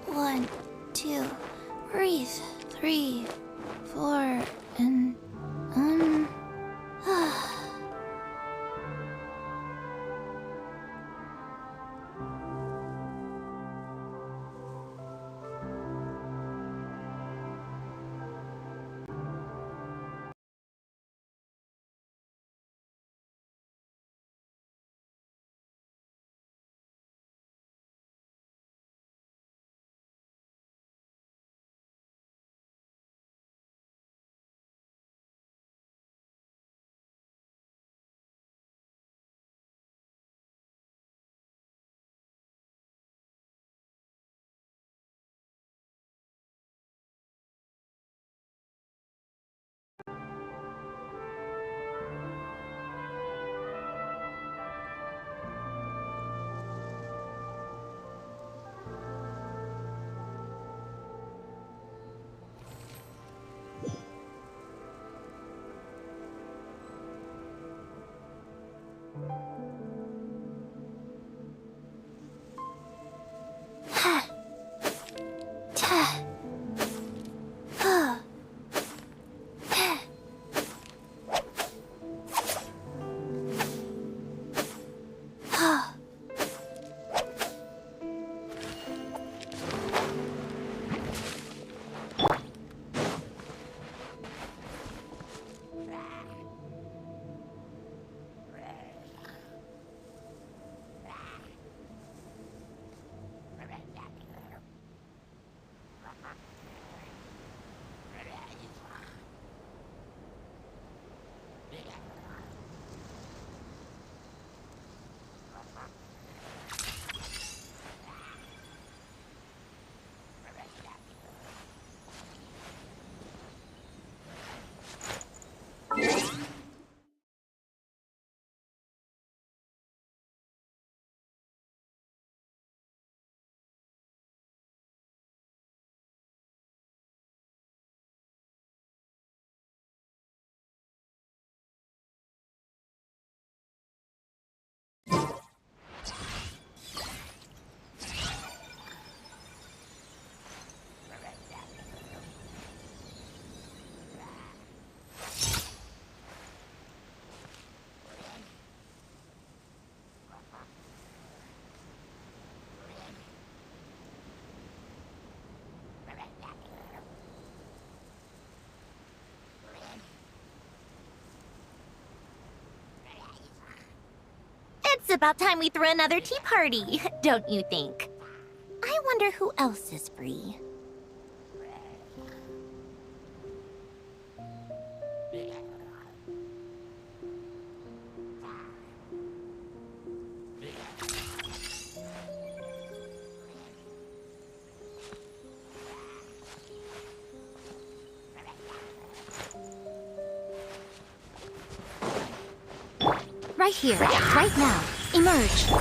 One, two, breathe. 3, 4, and it's about time we threw another tea party, don't you think? I wonder who else is free. Right here, right now. Emerge.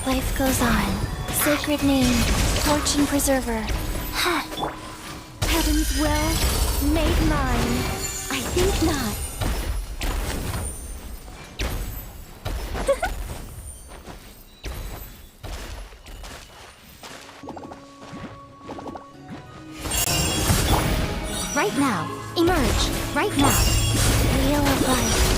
Life goes on. Sacred name. Fortune preserver. Ha! Heaven's will made mine. I think not. Right now. Emerge. Right now. Wheel of life.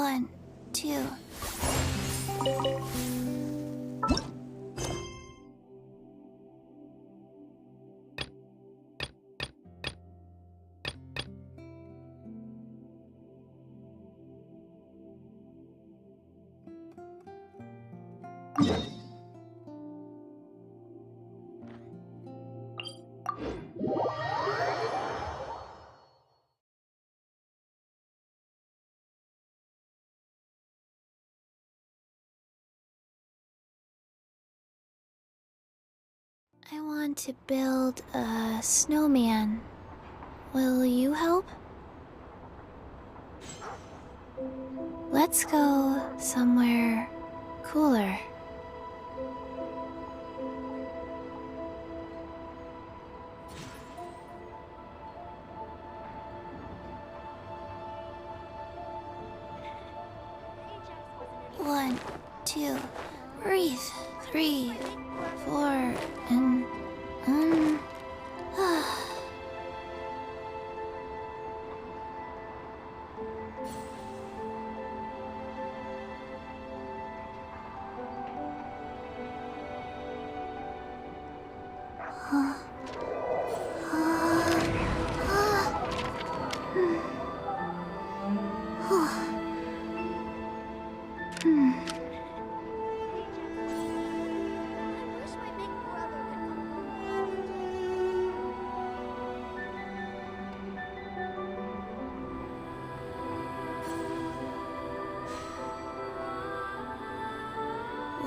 1, 2. I want to build a snowman. Will you help? Let's go somewhere cooler. One, two, breathe. 3, 4, and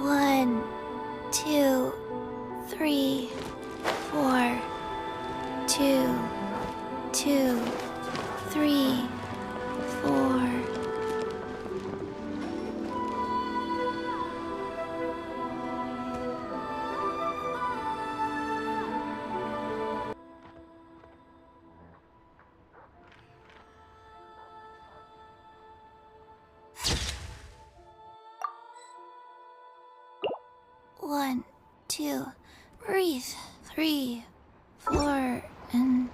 One, two, 3, 4, 2, 2, 3, 4. One, two, breathe. 3, 4, and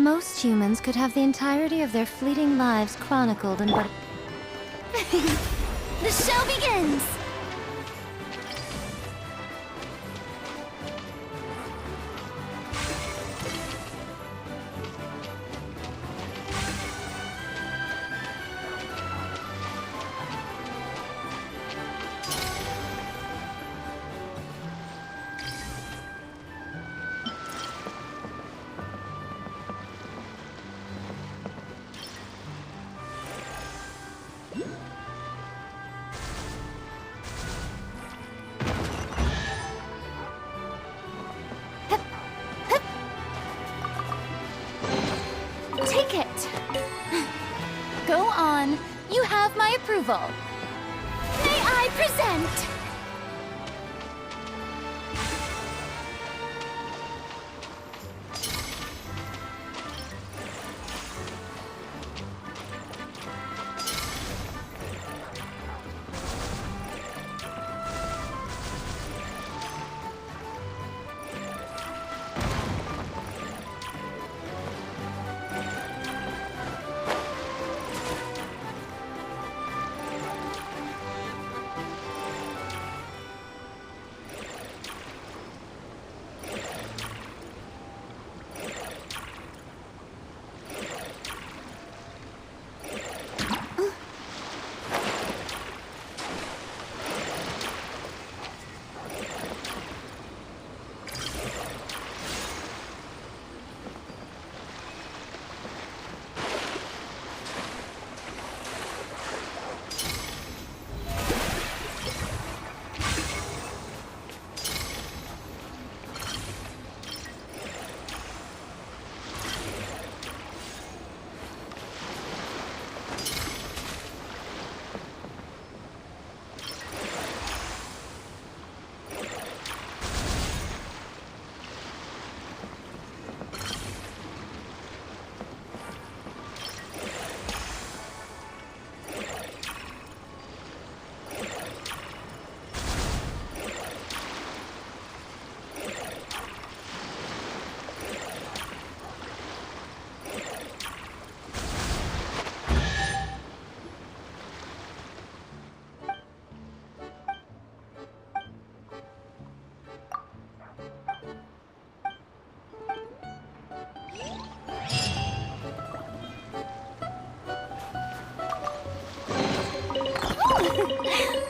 Most humans could have the entirety of their fleeting lives chronicled in but... The show begins! Take it. Go on. You have my approval. May I present?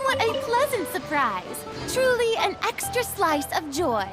What a pleasant surprise! Truly an extra slice of joy.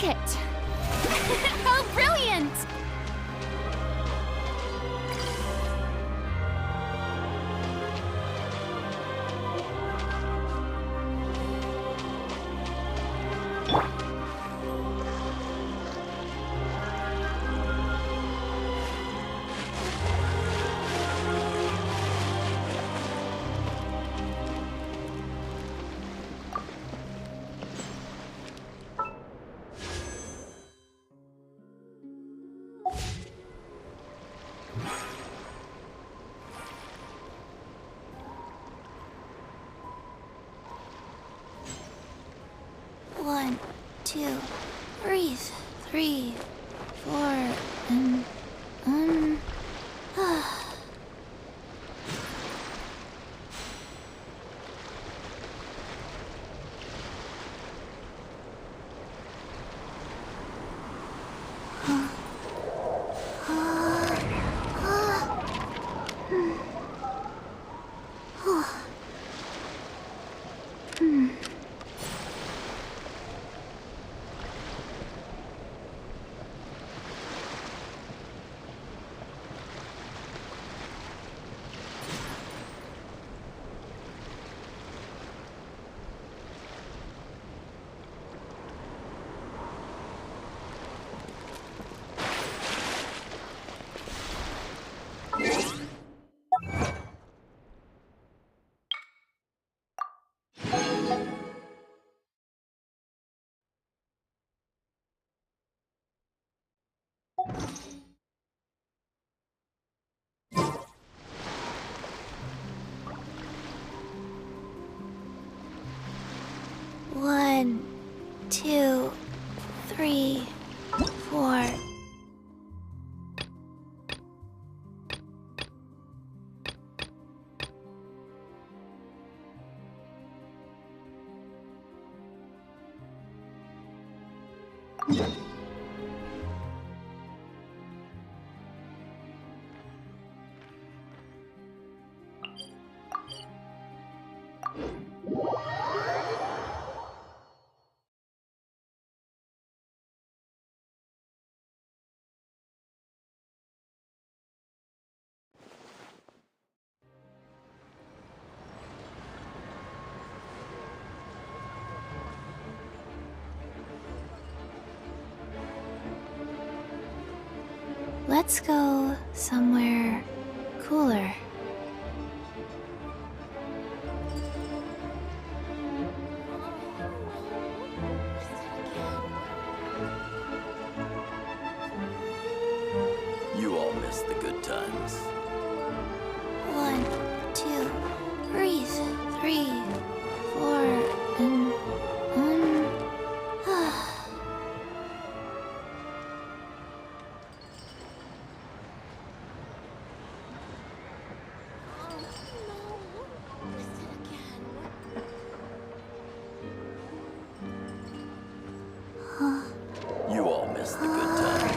it! How brilliant! One, two, breathe. 3, 4, and One, two, 3, 4. Let's go somewhere cooler. You all missed the good times. 1, 2, breathe. 3, 4, and You all missed the good times.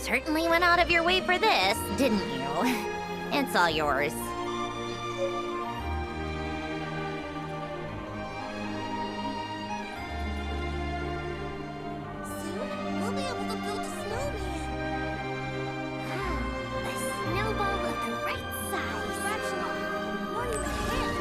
certainly went out of your way for this, didn't you? It's all yours. Soon, we'll be able to build a snowman. A snowball of the right size. Fractional. Not even wind.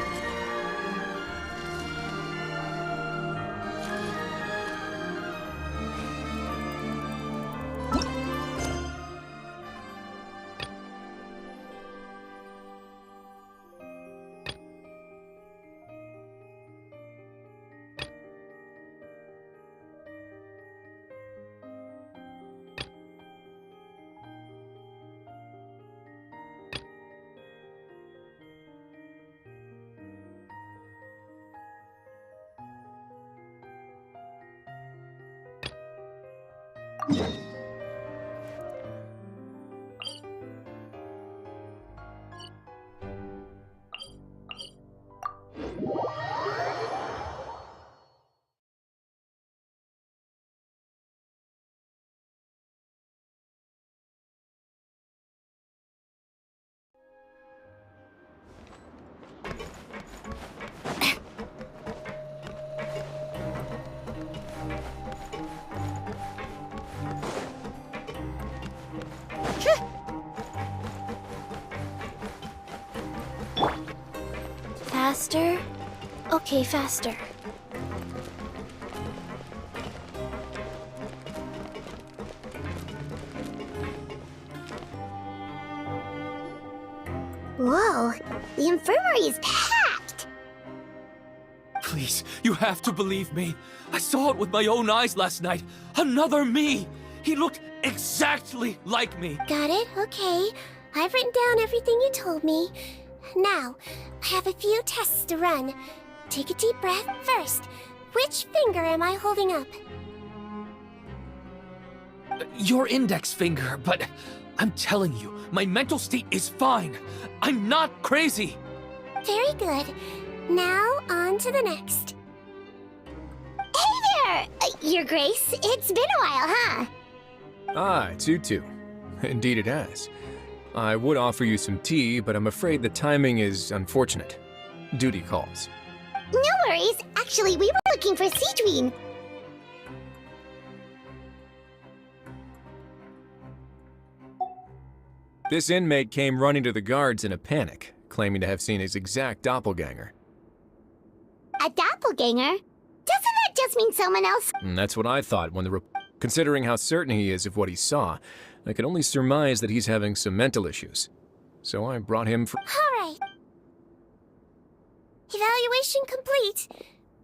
Faster? Okay, faster. Whoa, the infirmary is packed! Please, you have to believe me. I saw it with my own eyes last night. Another me! He looked exactly like me. Got it? Okay. I've written down everything you told me. Now, I have a few tests to run. Take a deep breath first. Which finger am I holding up? Your index finger, but I'm telling you, my mental state is fine. I'm not crazy. Very good. Now, on to the next. Hey there! Your Grace, it's been a while, huh? Ah, it's you two. Indeed it has. I would offer you some tea, but I'm afraid the timing is unfortunate. Duty calls. No worries. Actually, we were looking for Sijuin. This inmate came running to the guards in a panic, claiming to have seen his exact doppelganger. A doppelganger? Doesn't that just mean someone else? And that's what I thought when considering how certain he is of what he saw, I could only surmise that he's having some mental issues. So I brought him for— All right. Evaluation complete.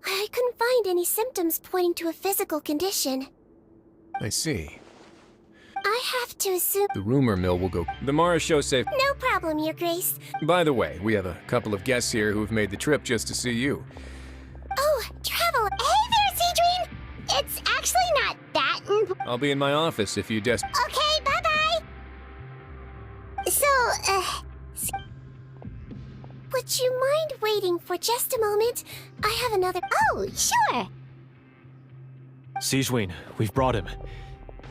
I couldn't find any symptoms pointing to a physical condition. I see. I have to assume— The rumor mill will go— The Mara show safe— No problem, Your Grace. By the way, we have a couple of guests here who've made the trip just to see you. Oh, travel. Hey there, Sijuin! It's actually not that important. I'll be in my office if you just— Okay, bye-bye! So, would you mind waiting for just a moment? I have another— Oh, sure! Sijuin, we've brought him.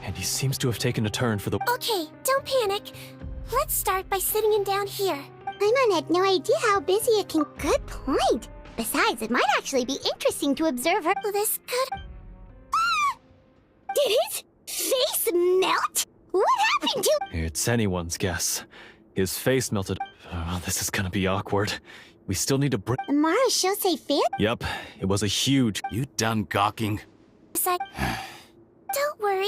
And he seems to have taken a turn for the— Okay, don't panic. Let's start by sitting him down here. Paimon had no idea how busy it can— Good point. Besides, it might actually be interesting to observe her— This could— Ah! Did his face melt? What happened to— It's anyone's guess. His face melted. Oh, this is gonna be awkward. We still need to bring— Mara Shosei fan? Yep, it was a huge— You done gawking? Don't worry.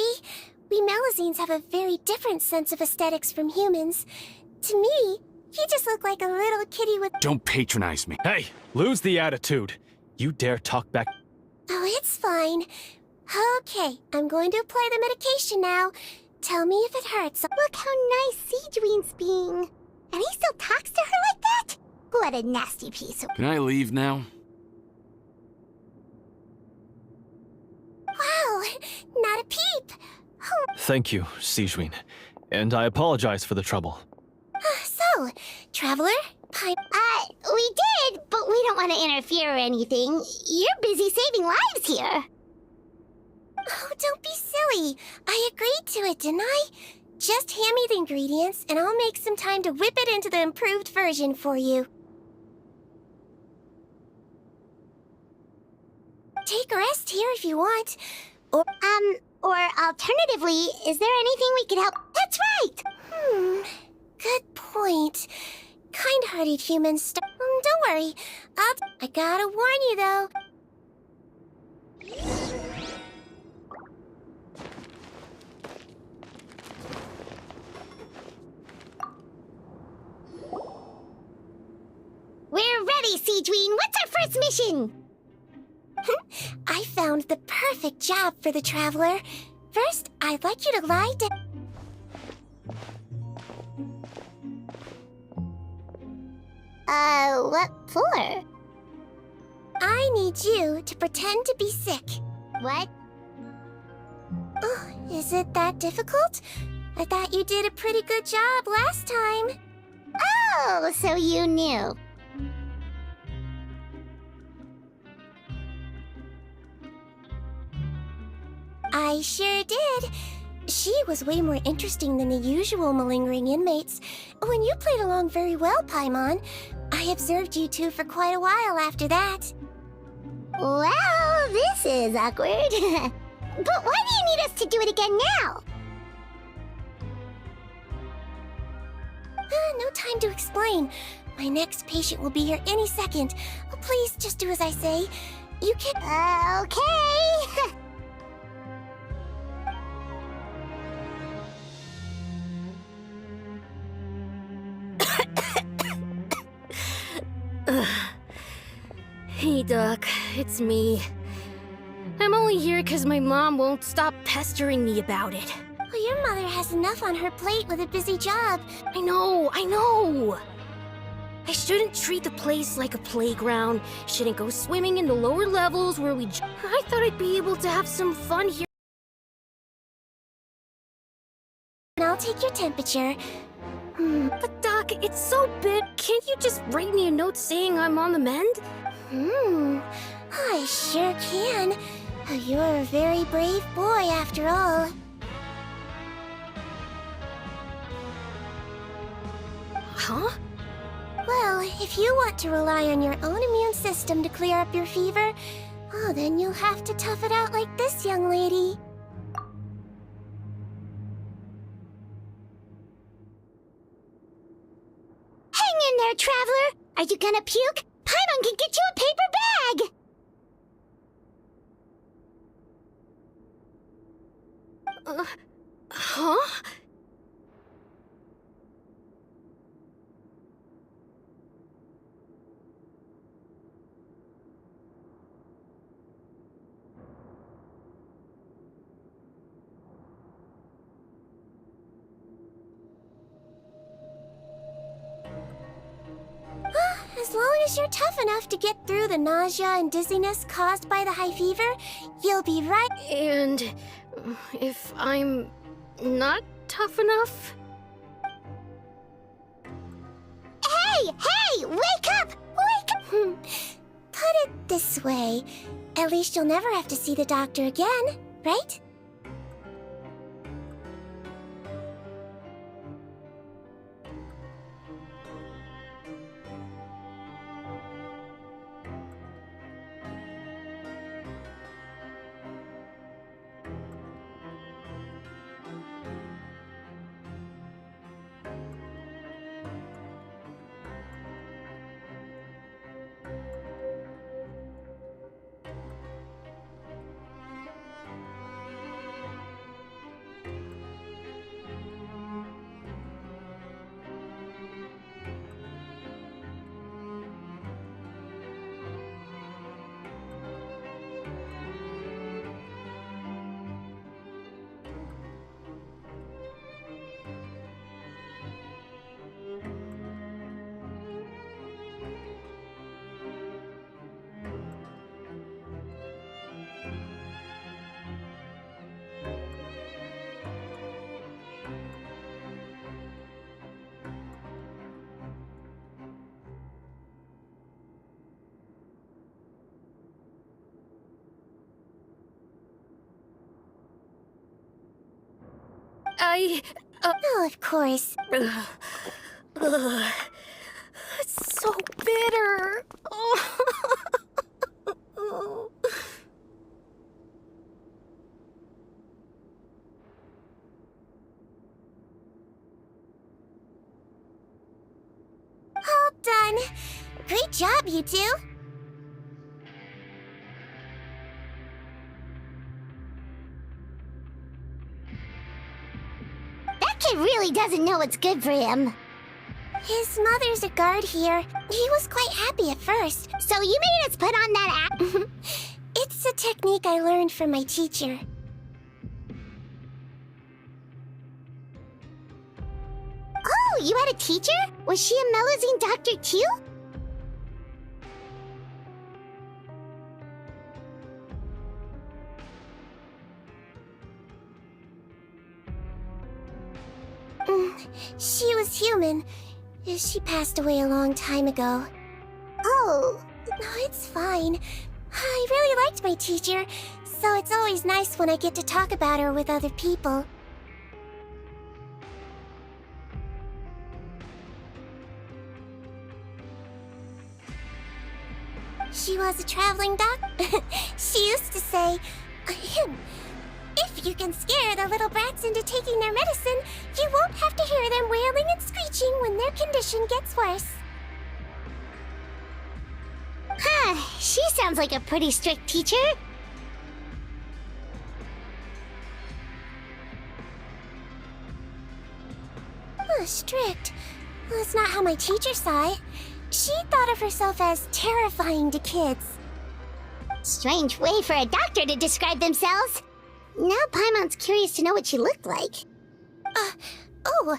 We Melazines have a very different sense of aesthetics from humans. To me, he just looked like a little kitty with— Don't patronize me. Hey, lose the attitude. You dare talk back— Oh, it's fine. Okay, I'm going to apply the medication now. Tell me if it hurts. Look how nice Sijuin's being. And he still talks to her like that? What a nasty piece of— Can I leave now? Wow, not a peep. Oh, Thank you, Sijuin. And I apologize for the trouble. so, Traveler? We did, but we don't want to interfere or anything. You're busy saving lives here. Oh, don't be silly. I agreed to it, didn't I? Just hand me the ingredients, and I'll make some time to whip it into the improved version for you. Take a rest here if you want. Or alternatively, is there anything we could help? That's right! Good point. Kind-hearted humans don't worry. I gotta warn you, though. We're ready, Seedween. What's our first mission? I found the perfect job for the Traveler. First, I'd like you to lie down. What for? I need you to pretend to be sick. What? Oh, is it that difficult? I thought you did a pretty good job last time. Oh, so you knew. I sure did. She was way more interesting than the usual malingering inmates. When you played along very well, Paimon, I observed you two for quite a while after that. Well, this is awkward. But why do you need us to do it again now? No time to explain. My next patient will be here any second. Please just do as I say. You can... Okay. Hey, Doc, it's me. I'm only here because my mom won't stop pestering me about it. Well, your mother has enough on her plate with a busy job. I know! I shouldn't treat the place like a playground. Shouldn't go swimming in the lower levels where I thought I'd be able to have some fun here. And I'll take your temperature. But Doc, it's so big. Can't you just write me a note saying I'm on the mend? I sure can. You're a very brave boy, after all. Huh? Well, if you want to rely on your own immune system to clear up your fever, then you'll have to tough it out like this young lady. Hang in there, Traveler. Are you gonna puke? Paimon can get you a paper bag. Huh? As long as you're tough enough to get through the nausea and dizziness caused by the high fever, you'll be right. And if I'm not tough enough? Hey, wake up! Put it this way. At least you'll never have to see the doctor again, right? Oh, of course. It's so bitter. All done. Great job, you two. That kid really doesn't know what's good for him. His mother's a guard here. He was quite happy at first. So you made us put on that act? It's a technique I learned from my teacher. Oh, you had a teacher? Was she a Melusine doctor too? She was human. She passed away a long time ago. Oh, no, it's fine. I really liked my teacher, so it's always nice when I get to talk about her with other people. She was a traveling doc. She used to say, if you can scare the little brats into taking their medicine, you won't have to hear them wailing and screeching when their condition gets worse. Huh, she sounds like a pretty strict teacher. Strict? That's not how my teacher saw it. She thought of herself as terrifying to kids. Strange way for a doctor to describe themselves. Now Paimon's curious to know what she looked like. Oh,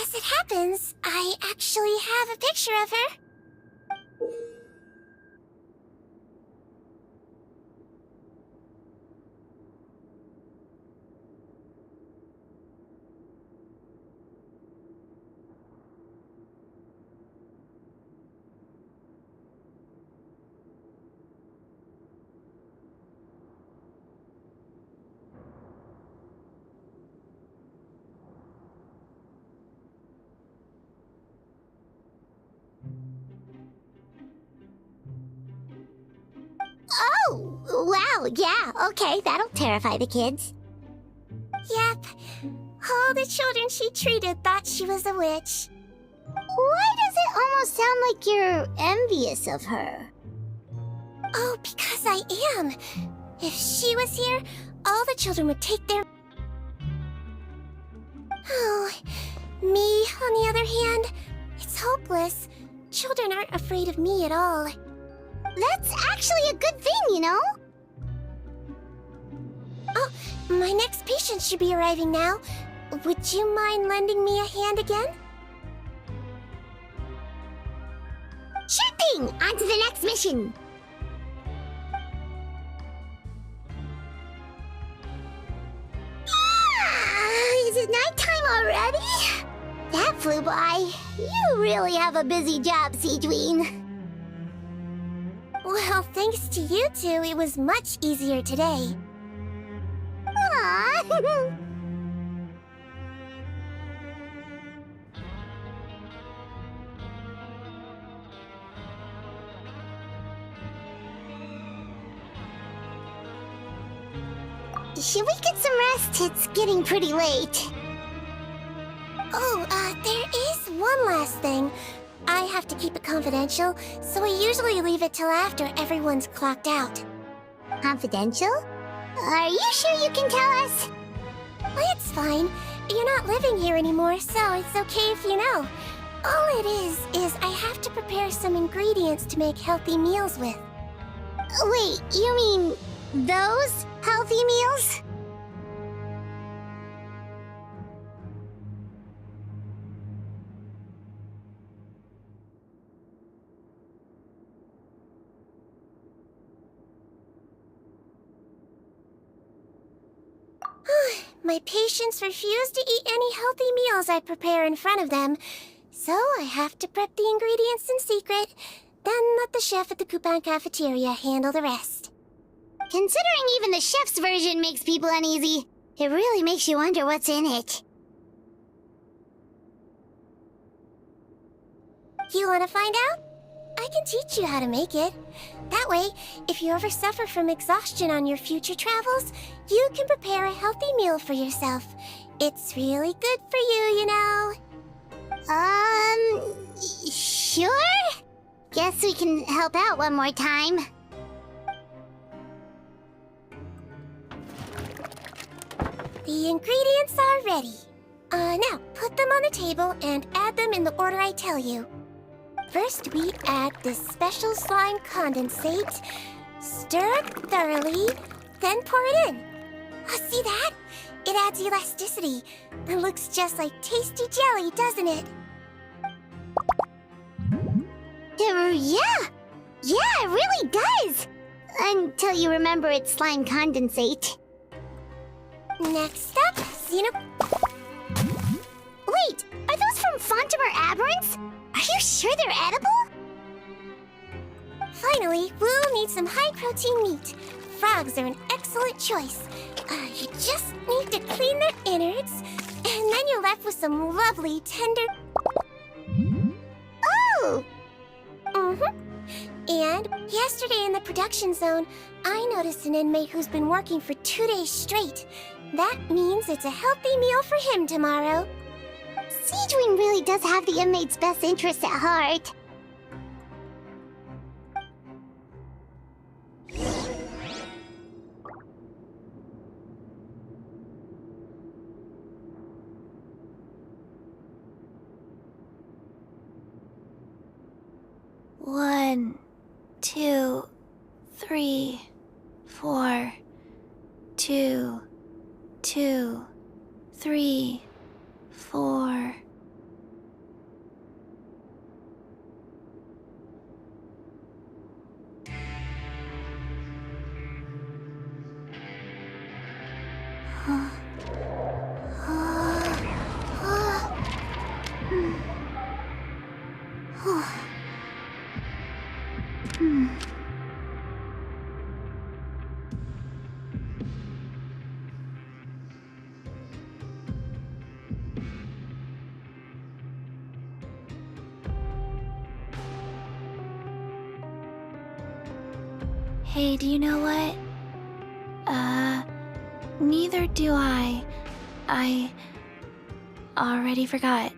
as it happens, I actually have a picture of her. Oh, wow, yeah, okay, that'll terrify the kids. Yep, all the children she treated thought she was a witch. Why does it almost sound like you're envious of her? Oh, because I am. If she was here, all the children would take their... Oh, me, on the other hand, it's hopeless. Children aren't afraid of me at all. That's actually a good thing, you know? Oh, my next patient should be arriving now. Would you mind lending me a hand again? Sure thing! On to the next mission! Is it nighttime already? That flew by. You really have a busy job, Seedween. Well, thanks to you two, it was much easier today. Aww. Should we get some rest? It's getting pretty late. Oh, there is one last thing. I have to keep it confidential, so I usually leave it till after everyone's clocked out. Confidential? Are you sure you can tell us? Well, it's fine. You're not living here anymore, so it's okay if you know. All it is I have to prepare some ingredients to make healthy meals with. Wait, you mean those healthy meals? My patients refuse to eat any healthy meals I prepare in front of them, so I have to prep the ingredients in secret, then let the chef at the coupon cafeteria handle the rest. Considering even the chef's version makes people uneasy, it really makes you wonder what's in it. You want to find out? I can teach you how to make it. That way, if you ever suffer from exhaustion on your future travels, you can prepare a healthy meal for yourself. It's really good for you, you know. Sure? Guess we can help out one more time. The ingredients are ready. Now, put them on the table and add them in the order I tell you. First, we add this special slime condensate, stir it thoroughly, then pour it in. Oh, see that? It adds elasticity. It looks just like tasty jelly, doesn't it? Yeah, it really does. Until you remember it's slime condensate. Next up, Wait, are those from Fontimer Aberrants? Are you sure they're edible? Finally, we'll need some high-protein meat. Frogs are an excellent choice. You just need to clean their innards, and then you're left with some lovely, tender... Oh! And yesterday in the production zone, I noticed an inmate who's been working for 2 days straight. That means it's a healthy meal for him tomorrow. Seedwing really does have the inmate's best interests at heart. One, 2, 3, 4. 2, 2, 3, 4. Hey, do you know what? Neither do I. I already forgot.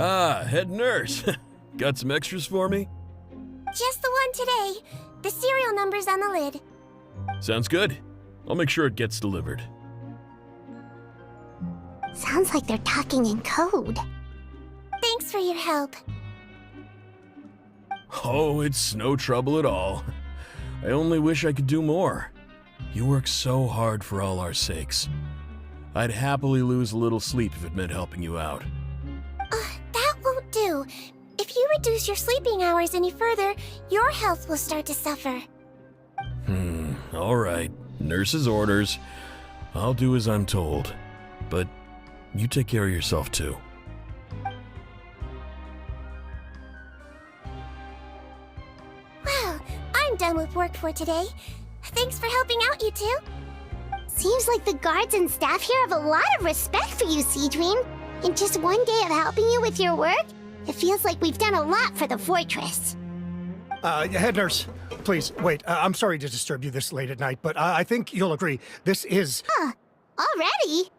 Ah, head nurse. Got some extras for me? Just the one today. The serial number's on the lid. Sounds good. I'll make sure it gets delivered. Sounds like they're talking in code. Thanks for your help. Oh, it's no trouble at all. I only wish I could do more. You work so hard for all our sakes. I'd happily lose a little sleep if it meant helping you out. That won't do. If you reduce your sleeping hours any further, your health will start to suffer. All right. Nurse's orders. I'll do as I'm told. But you take care of yourself too. Well, I'm done with work for today. Thanks for helping out, you two. Seems like the guards and staff here have a lot of respect for you, Seedream. In just one day of helping you with your work, it feels like we've done a lot for the fortress. Head nurse, please, wait. I'm sorry to disturb you this late at night, but I think you'll agree, this is... Already?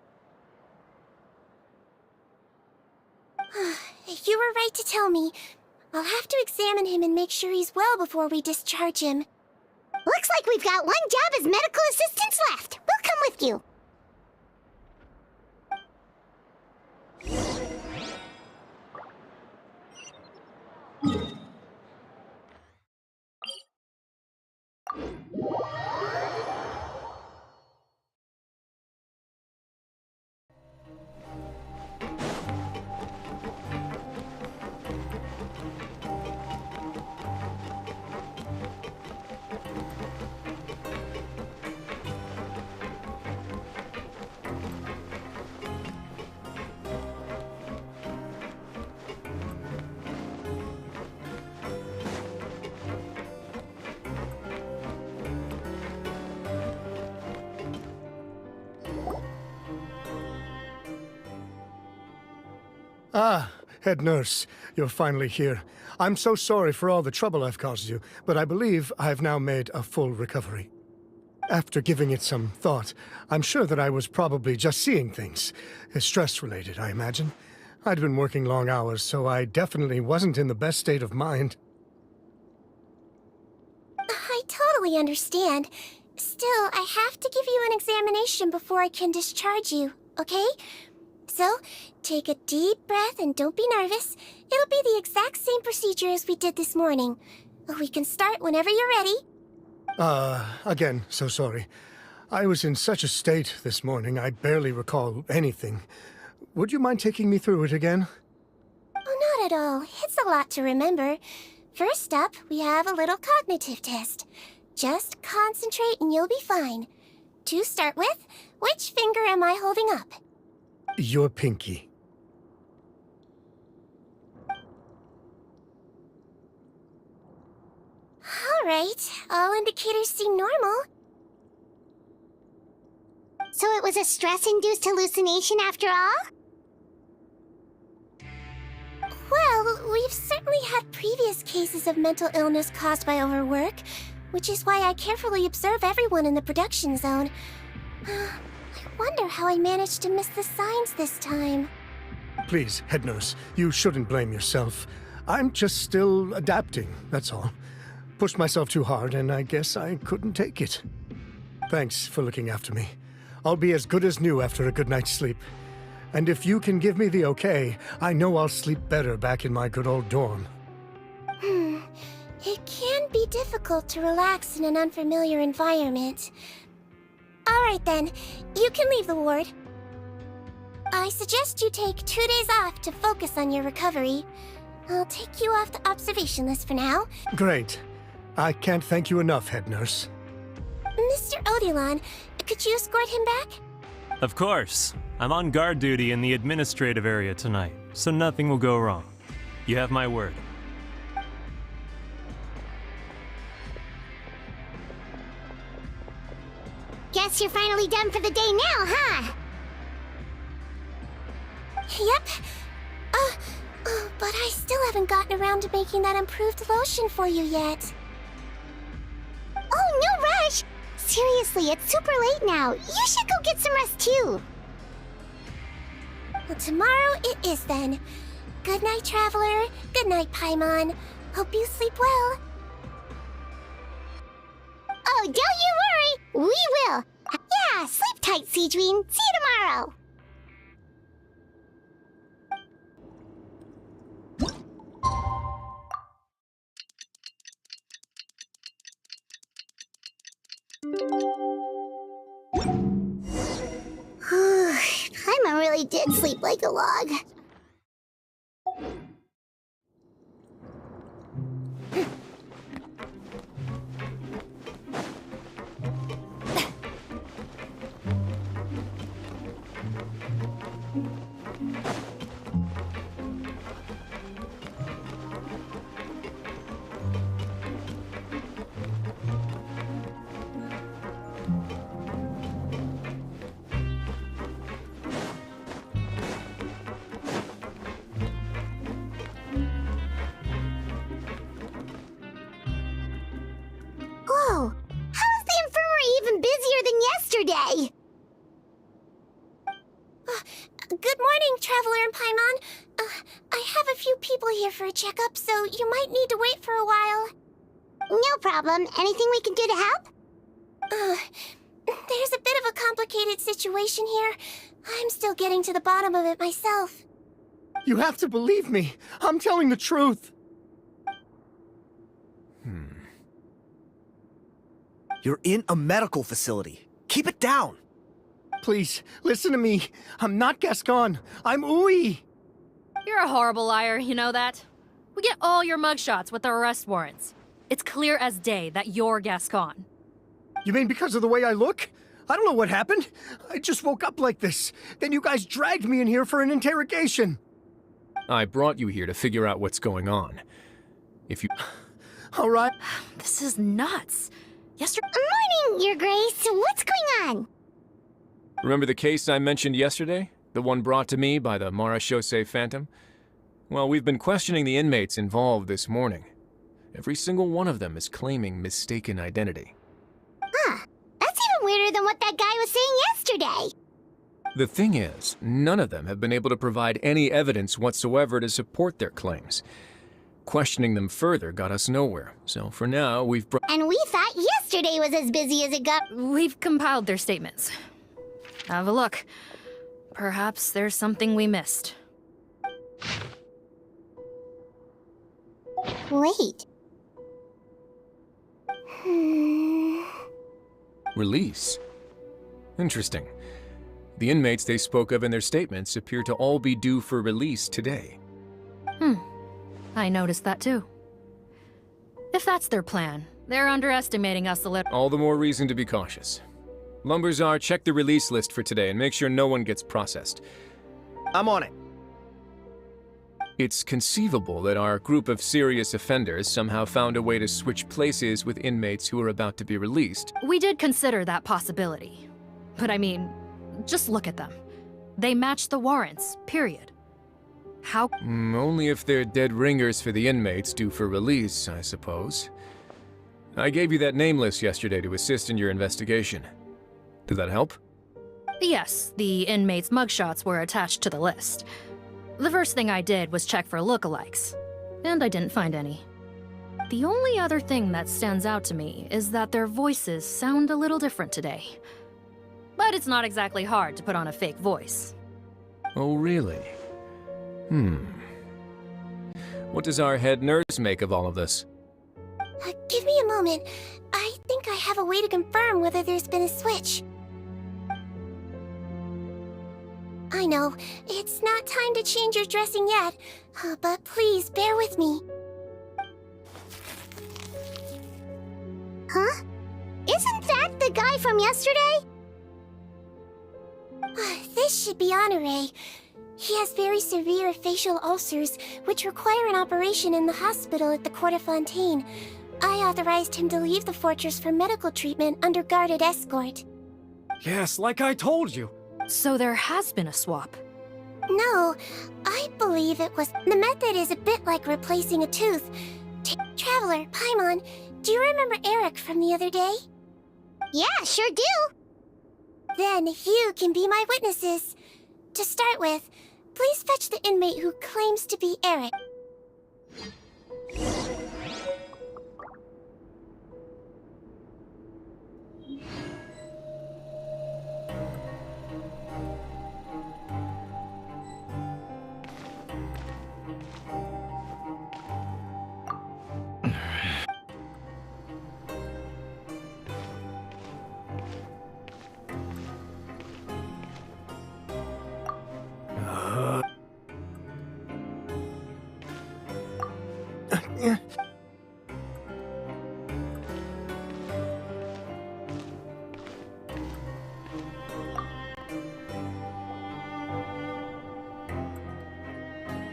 You were right to tell me. I'll have to examine him and make sure he's well before we discharge him. Looks like we've got one job as medical assistants left. We'll come with you. Ah, head nurse, you're finally here. I'm so sorry for all the trouble I've caused you, but I believe I've now made a full recovery. After giving it some thought, I'm sure that I was probably just seeing things. Stress-related, I imagine. I'd been working long hours, so I definitely wasn't in the best state of mind. I totally understand. Still, I have to give you an examination before I can discharge you, okay? So, take a deep breath and don't be nervous. It'll be the exact same procedure as we did this morning. We can start whenever you're ready. Again, so sorry. I was in such a state this morning, I barely recall anything. Would you mind taking me through it again? Oh, not at all. It's a lot to remember. First up, we have a little cognitive test. Just concentrate and you'll be fine. To start with, which finger am I holding up? Your pinky. All right. All indicators seem normal. So it was a stress-induced hallucination after all? Well, we've certainly had previous cases of mental illness caused by overwork, which is why I carefully observe everyone in the production zone. I wonder how I managed to miss the signs this time. Please, head nurse, you shouldn't blame yourself. I'm just still adapting, that's all. Pushed myself too hard, and I guess I couldn't take it. Thanks for looking after me. I'll be as good as new after a good night's sleep. And if you can give me the okay, I know I'll sleep better back in my good old dorm. It can be difficult to relax in an unfamiliar environment. All right then, you can leave the ward. I suggest you take 2 days off to focus on your recovery. I'll take you off the observation list for now. Great. I can't thank you enough, head nurse. Mr. Odilon, could you escort him back? Of course. I'm on guard duty in the administrative area tonight, so nothing will go wrong. You have my word. Guess you're finally done for the day now, huh? Yep. But I still haven't gotten around to making that improved lotion for you yet. Oh, no rush! Seriously, it's super late now. You should go get some rest too. Well, tomorrow it is then. Good night, Traveler. Good night, Paimon. Hope you sleep well. Oh, don't you worry. We will. Yeah, sleep tight, Seedween. See you tomorrow. Paimon really did sleep like a log. Whoa! How is the infirmary even busier than yesterday? Good morning, Traveler and Paimon. I have a few people here for a checkup, so you might need to wait for a while. No problem. Anything we can do to help? There's a bit of a complicated situation here. I'm still getting to the bottom of it myself. You have to believe me. I'm telling the truth. You're in a medical facility. Keep it down. Please, listen to me. I'm not Gascon. I'm Uy. You're a horrible liar, you know that? We get all your mugshots with the arrest warrants. It's clear as day that you're Gascon. You mean because of the way I look? I don't know what happened. I just woke up like this. Then you guys dragged me in here for an interrogation. I brought you here to figure out what's going on. If you... All right. This is nuts. Morning, Your Grace. What's going on? Remember the case I mentioned yesterday? The one brought to me by the Marechaussee Phantom? Well, we've been questioning the inmates involved this morning. Every single one of them is claiming mistaken identity. Huh. That's even weirder than what that guy was saying yesterday. The thing is, none of them have been able to provide any evidence whatsoever to support their claims. Questioning them further got us nowhere, so for now we've And we thought yesterday was as busy as it got. We've compiled their statements. Have a look. Perhaps there's something we missed. Wait. Release? Interesting. The inmates they spoke of in their statements appear to all be due for release today. I noticed that too. If that's their plan, they're underestimating us a little. All the more reason to be cautious. Lumberzar, check the release list for today and make sure no one gets processed. I'm on it. It's conceivable that our group of serious offenders somehow found a way to switch places with inmates who are about to be released. We did consider that possibility. But I mean, just look at them. They match the warrants, period. How? Only if they're dead ringers for the inmates due for release, I suppose. I gave you that name list yesterday to assist in your investigation. Did that help? Yes, the inmates' mugshots were attached to the list. The first thing I did was check for lookalikes, and I didn't find any. The only other thing that stands out to me is that their voices sound a little different today. But it's not exactly hard to put on a fake voice. Oh, really? What does our head nurse make of all of this? Give me a moment. I think I have a way to confirm whether there's been a switch. I know, it's not time to change your dressing yet, but please bear with me. Huh? Isn't that the guy from yesterday? This should be Honore. He has very severe facial ulcers, which require an operation in the hospital at the Court of Fontaine. I authorized him to leave the fortress for medical treatment under guarded escort. Yes, like I told you. So there has been a swap. No, I believe it was... The method is a bit like replacing a tooth. Traveler, Paimon, do you remember Eric from the other day? Yeah, sure do. Then you can be my witnesses. To start with, Please fetch the inmate who claims to be Eric.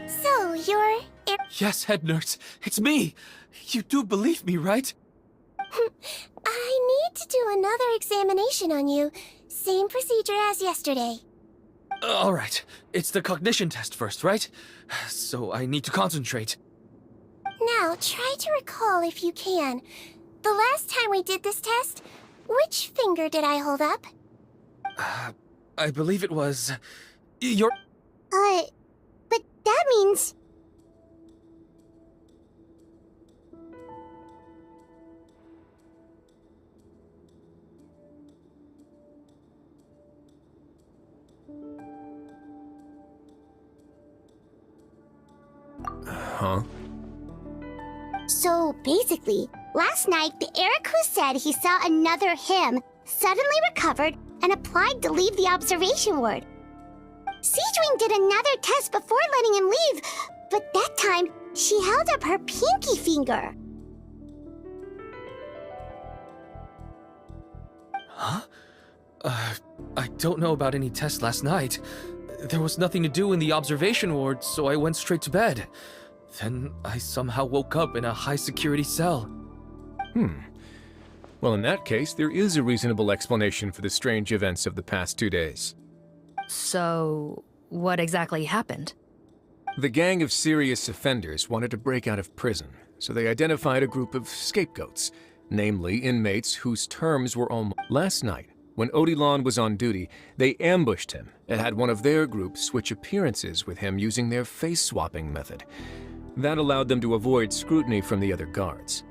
So, you're Yes, head nurse, it's me. You do believe me, right? I need to do another examination on you. Same procedure as yesterday. All right, it's the cognition test first, right? So I need to concentrate. Now, try to recall if you can. The last time we did this test, which finger did I hold up? I believe it was... your... But that means... Huh? So, basically, last night, the Eric who said he saw another him suddenly recovered and applied to leave the observation ward. Seedwing did another test before letting him leave, but that time, she held up her pinky finger. Huh? I don't know about any test last night. There was nothing to do in the observation ward, so I went straight to bed. Then I somehow woke up in a high-security cell. Well, in that case, there is a reasonable explanation for the strange events of the past 2 days. So, what exactly happened? The gang of serious offenders wanted to break out of prison, so they identified a group of scapegoats, namely inmates whose terms were almost... Last night, when Odilon was on duty, they ambushed him and had one of their group switch appearances with him using their face-swapping method. That allowed them to avoid scrutiny from the other guards.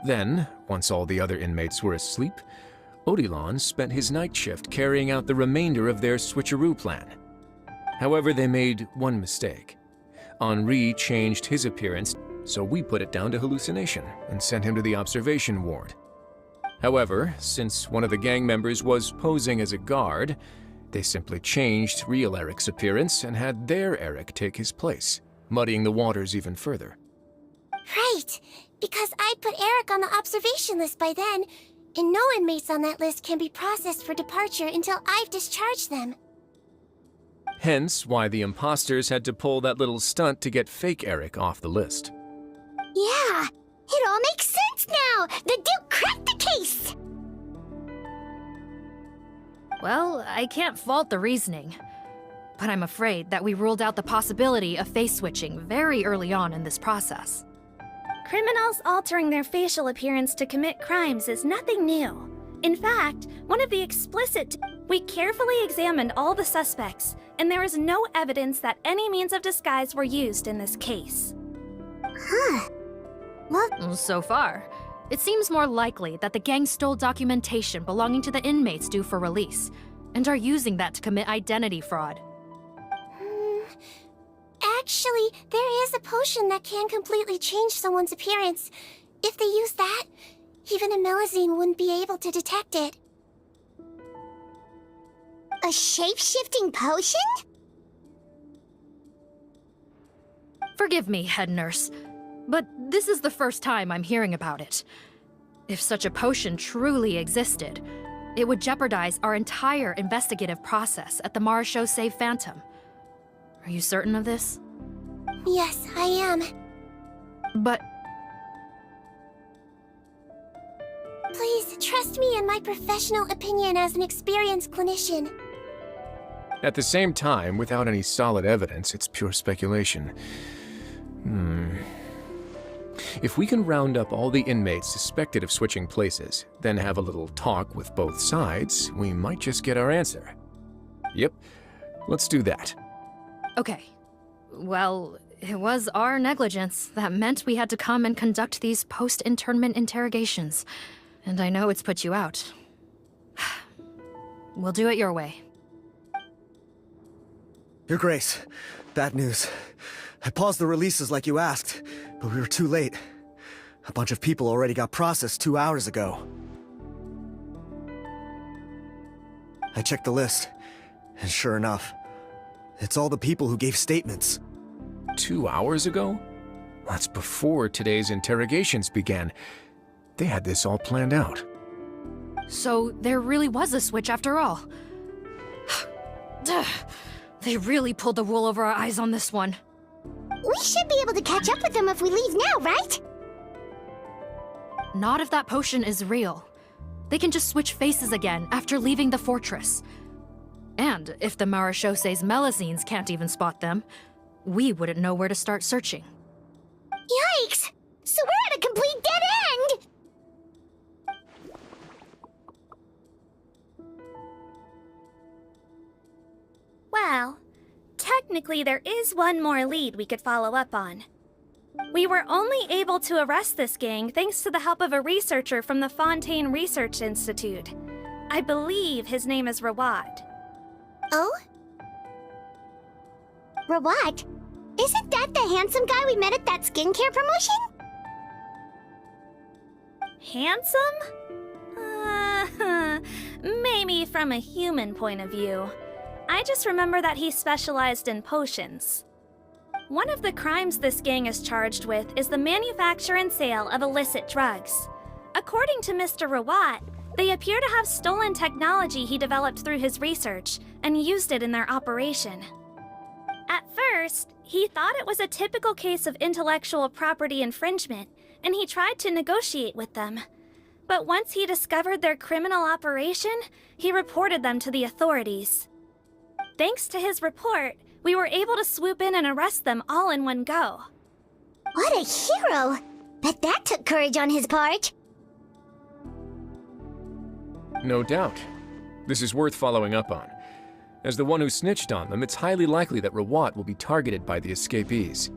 Then, once all the other inmates were asleep, Odilon spent his night shift carrying out the remainder of their switcheroo plan. However, they made one mistake. Henri changed his appearance, so we put it down to hallucination and sent him to the observation ward. However, since one of the gang members was posing as a guard, they simply changed real Eric's appearance and had their Eric take his place, muddying the waters even further. Right, because I put Eric on the observation list by then, and no inmates on that list can be processed for departure until I've discharged them. Hence why the imposters had to pull that little stunt to get fake Eric off the list. Yeah, it all makes sense now! The Duke cracked the case! Well, I can't fault the reasoning. But I'm afraid that we ruled out the possibility of face switching very early on in this process. Criminals altering their facial appearance to commit crimes is nothing new. In fact, one of the explicit... We carefully examined all the suspects, and there is no evidence that any means of disguise were used in this case. Huh. Well, so far, it seems more likely that the gang stole documentation belonging to the inmates due for release, and are using that to commit identity fraud. Actually, there is a potion that can completely change someone's appearance. If they use that, even a Melusine wouldn't be able to detect it. A shape-shifting potion? Forgive me, head nurse, but this is the first time I'm hearing about it. If such a potion truly existed, it would jeopardize our entire investigative process at the Marechaussee Phantom. Are you certain of this? Yes, I am. But... Please, trust me in my professional opinion as an experienced clinician. At the same time, without any solid evidence, it's pure speculation. If we can round up all the inmates suspected of switching places, then have a little talk with both sides, we might just get our answer. Yep, let's do that. Okay. Well, it was our negligence that meant we had to come and conduct these post-internment interrogations. And I know it's put you out. We'll do it your way. Your Grace, bad news. I paused the releases like you asked, but we were too late. A bunch of people already got processed 2 hours ago. I checked the list, and sure enough, it's all the people who gave statements. 2 hours ago? That's before today's interrogations began. They had this all planned out. So there really was a switch after all. They really pulled the wool over our eyes on this one. We should be able to catch up with them if we leave now, right? Not if that potion is real. They can just switch faces again after leaving the fortress. And if the Marishose's Melusines can't even spot them, we wouldn't know where to start searching. Yikes! So we're at a complete dead end! Well, technically there is one more lead we could follow up on. We were only able to arrest this gang thanks to the help of a researcher from the Fontaine Research Institute. I believe his name is Rawat. Oh? Rawat? Isn't that the handsome guy we met at that skincare promotion? Handsome? Maybe from a human point of view. I just remember that he specialized in potions. One of the crimes this gang is charged with is the manufacture and sale of illicit drugs. According to Mr. Rawat, they appear to have stolen technology he developed through his research and used it in their operation. At first, he thought it was a typical case of intellectual property infringement, and he tried to negotiate with them. But once he discovered their criminal operation, he reported them to the authorities. Thanks to his report, we were able to swoop in and arrest them all in one go. What a hero! Bet that took courage on his part. No doubt. This is worth following up on. As the one who snitched on them, it's highly likely that Rawat will be targeted by the escapees.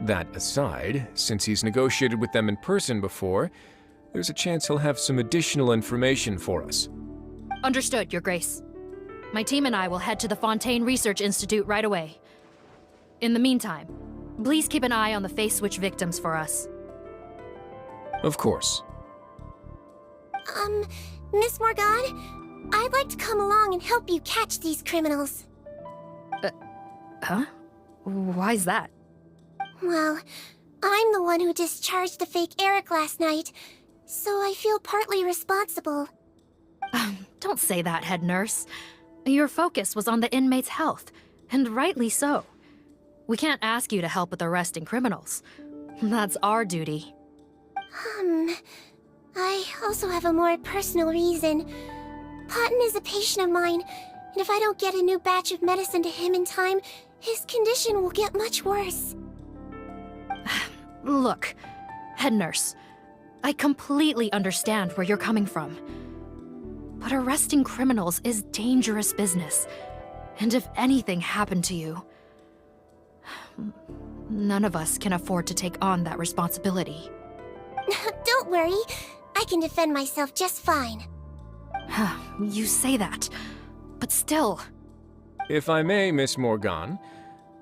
That aside, since he's negotiated with them in person before, there's a chance he'll have some additional information for us. Understood, Your Grace. My team and I will head to the Fontaine Research Institute right away. In the meantime, please keep an eye on the face switch victims for us. Of course. Miss Morgan, I'd like to come along and help you catch these criminals. Huh? Why's that? Well, I'm the one who discharged the fake Eric last night, so I feel partly responsible. Don't say that, head nurse. Your focus was on the inmates' health, and rightly so. We can't ask you to help with arresting criminals. That's our duty. I also have a more personal reason. Potton is a patient of mine, and if I don't get a new batch of medicine to him in time, his condition will get much worse. Look, head nurse, I completely understand where you're coming from. But arresting criminals is dangerous business. And if anything happened to you, none of us can afford to take on that responsibility. Don't worry, I can defend myself just fine. You say that, but still. If I may, Miss Morgan,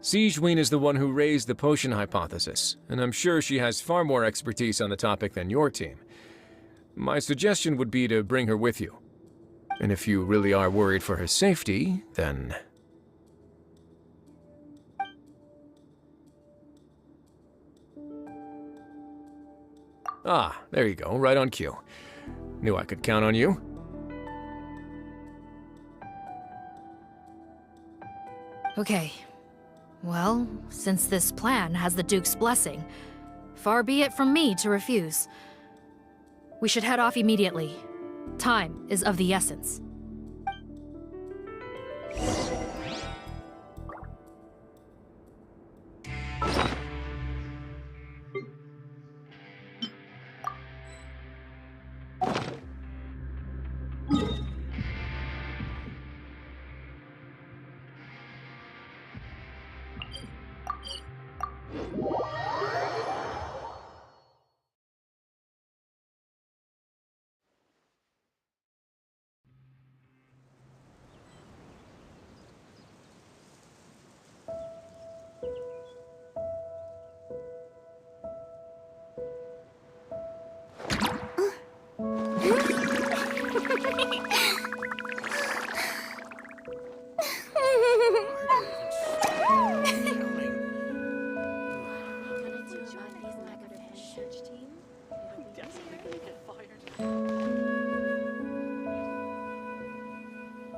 Siegeween is the one who raised the potion hypothesis, and I'm sure she has far more expertise on the topic than your team. My suggestion would be to bring her with you. And if you really are worried for her safety, then... Ah, there you go, right on cue. Knew I could count on you. Okay. Well, since this plan has the Duke's blessing, far be it from me to refuse. We should head off immediately. Time is of the essence.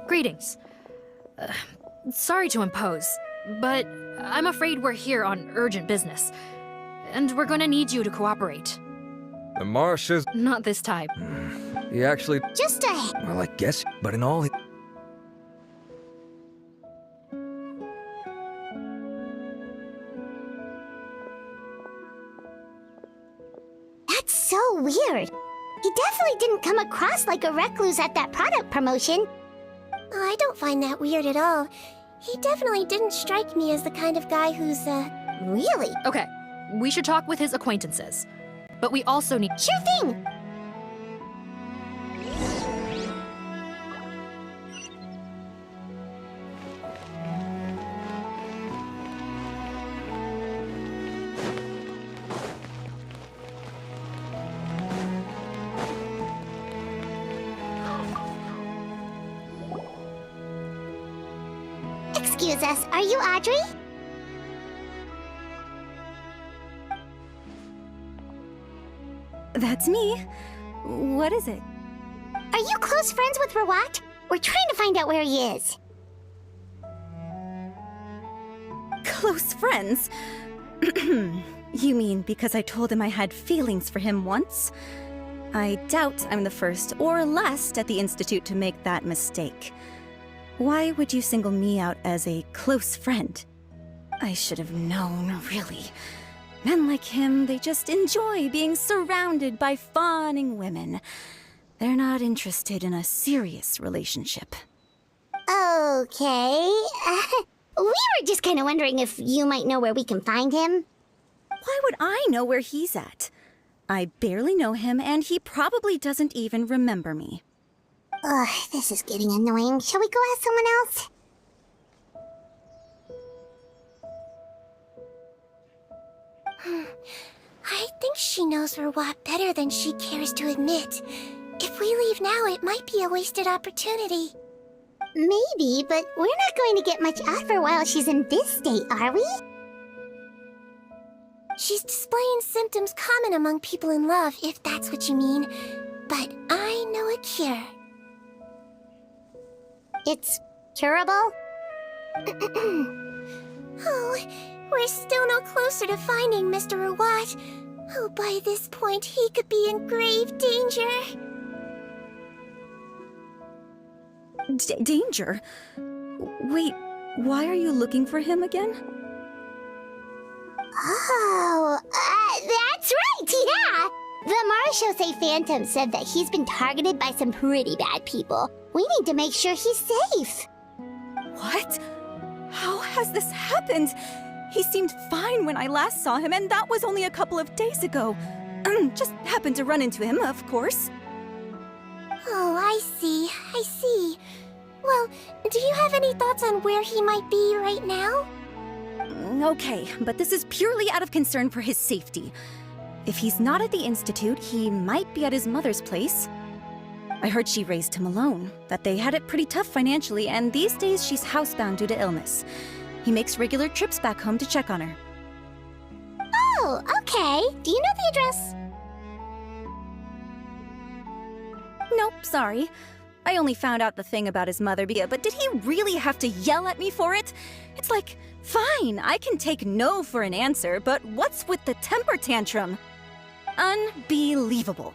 Greetings. Sorry to impose, but I'm afraid we're here on urgent business. And we're gonna need you to cooperate. The marsh is... Not this time. He actually... Just a... Well, I guess, but in all... That's so weird. He definitely didn't come across like a recluse at that product promotion. I don't find that weird at all. He definitely didn't strike me as the kind of guy who's, really? Okay, we should talk with his acquaintances. But we also need— Sure thing! Excuse us, are you Audrey? That's me. What is it? Are you close friends with Rawat? We're trying to find out where he is. Close friends? You mean because I told him I had feelings for him once? I doubt I'm the first or last at the Institute to make that mistake. Why would you single me out as a close friend? I should have known, really. Men like him, they just enjoy being surrounded by fawning women. They're not interested in a serious relationship. Okay. We were just kind of wondering if you might know where we can find him. Why would I know where he's at? I barely know him, and he probably doesn't even remember me. Ugh, this is getting annoying. Shall we go ask someone else? I think she knows Rawat better than she cares to admit. If we leave now, it might be a wasted opportunity. Maybe, but we're not going to get much out of her while she's in this state, are we? She's displaying symptoms common among people in love, if that's what you mean. But I know a cure. It's curable? Oh, we're still no closer to finding Mr. Rawat. Oh, by this point, he could be in grave danger. Danger? Wait, why are you looking for him again? Oh, that's right, yeah! The Marshose Phantom said that he's been targeted by some pretty bad people. We need to make sure he's safe. What? How has this happened? He seemed fine when I last saw him, and that was only a couple of days ago. Just happened to run into him, of course. Oh, I see. Well, do you have any thoughts on where he might be right now? Okay, but this is purely out of concern for his safety. If he's not at the Institute, he might be at his mother's place. I heard she raised him alone, that they had it pretty tough financially, and these days she's housebound due to illness. He makes regular trips back home to check on her. Oh, okay. Do you know the address? Nope, sorry. I only found out the thing about his mother, but did he really have to yell at me for it? It's like, fine, I can take no for an answer, but what's with the temper tantrum? Unbelievable.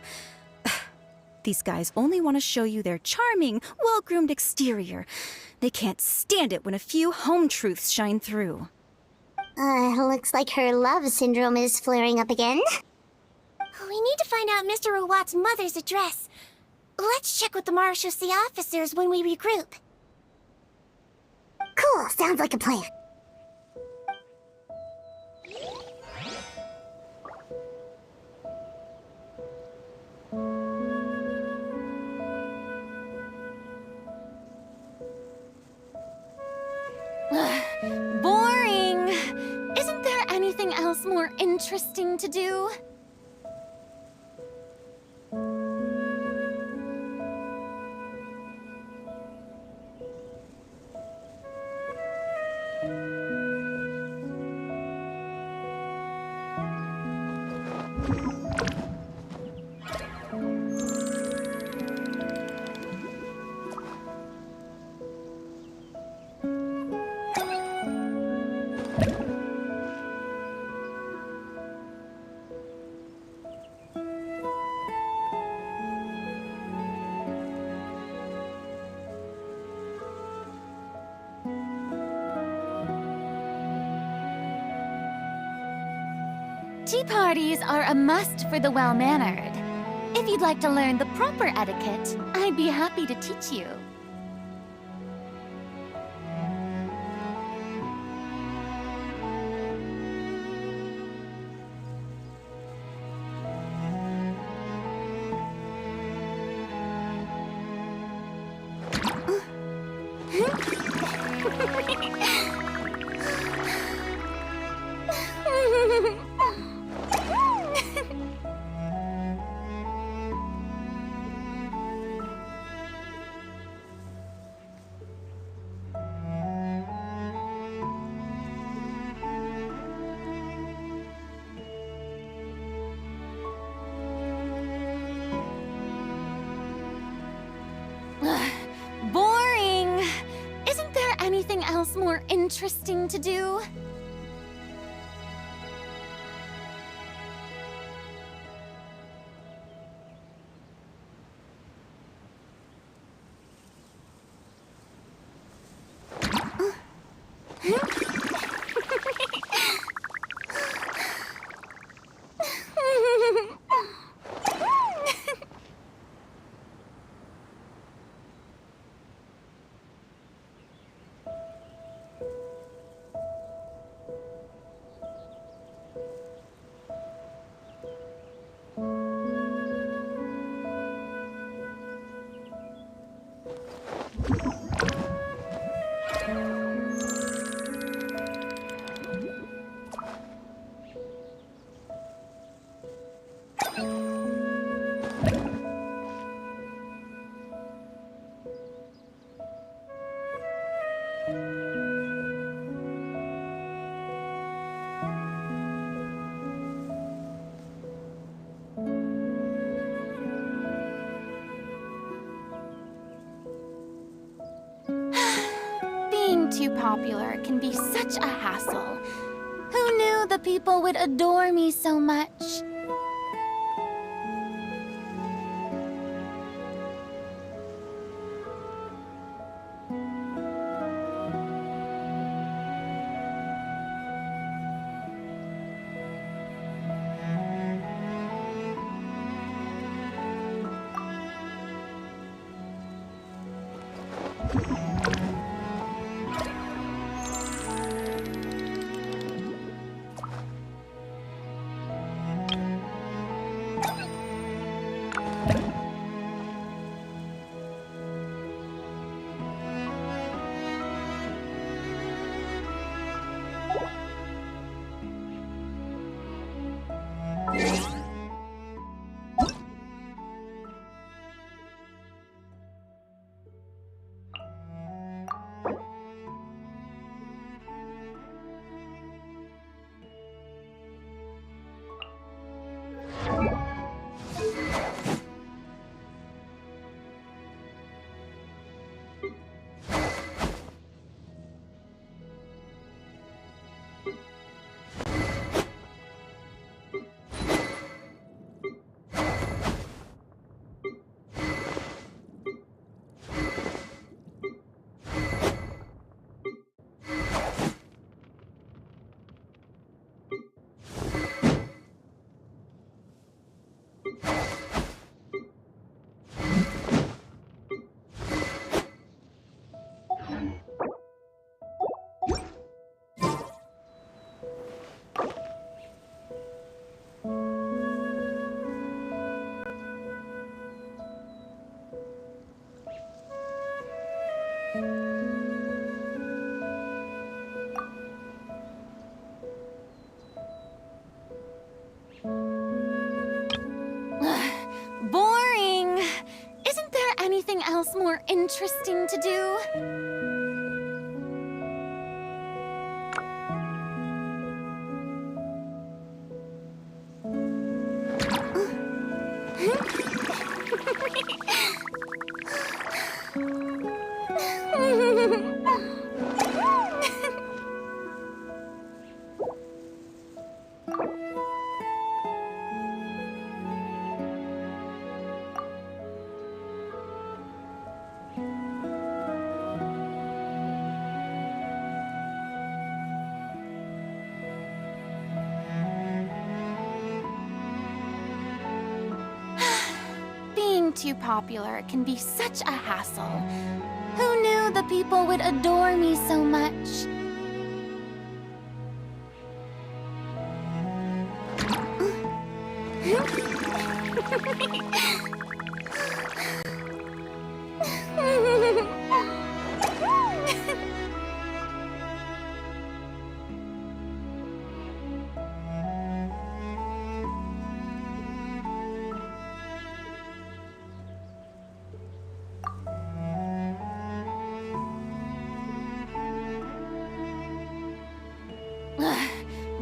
These guys only want to show you their charming, well-groomed exterior. They can't stand it when a few home truths shine through. Looks like her love syndrome is flaring up again. We need to find out Mr. Rawat's mother's address. Let's check with the Marshose officers when we regroup. Cool, sounds like a plan. more interesting to do? Tea parties are a must for the well-mannered. If you'd like to learn the proper etiquette, I'd be happy to teach you. Boring! Isn't there anything else more interesting to do? Being too popular can be such a hassle. Who knew the people would adore me so much? more interesting to do? Being too popular can be such a hassle. Who knew the people would adore me so much?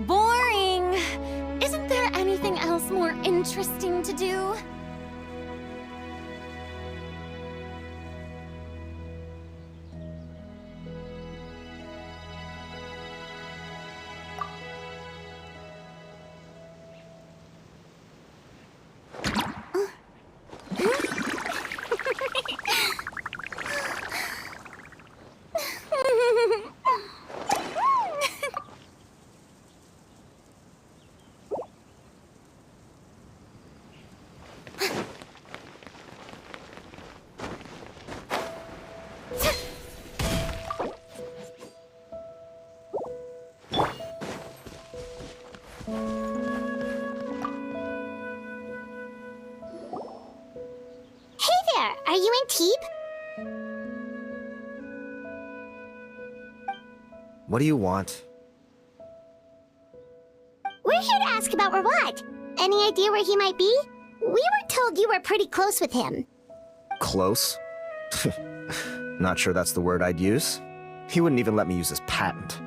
Boring! Isn't there anything else more interesting to do? Are you in Teep? What do you want? We're here to ask about Rawat. Any idea where he might be? We were told you were pretty close with him. Close? Not sure that's the word I'd use. He wouldn't even let me use his patent.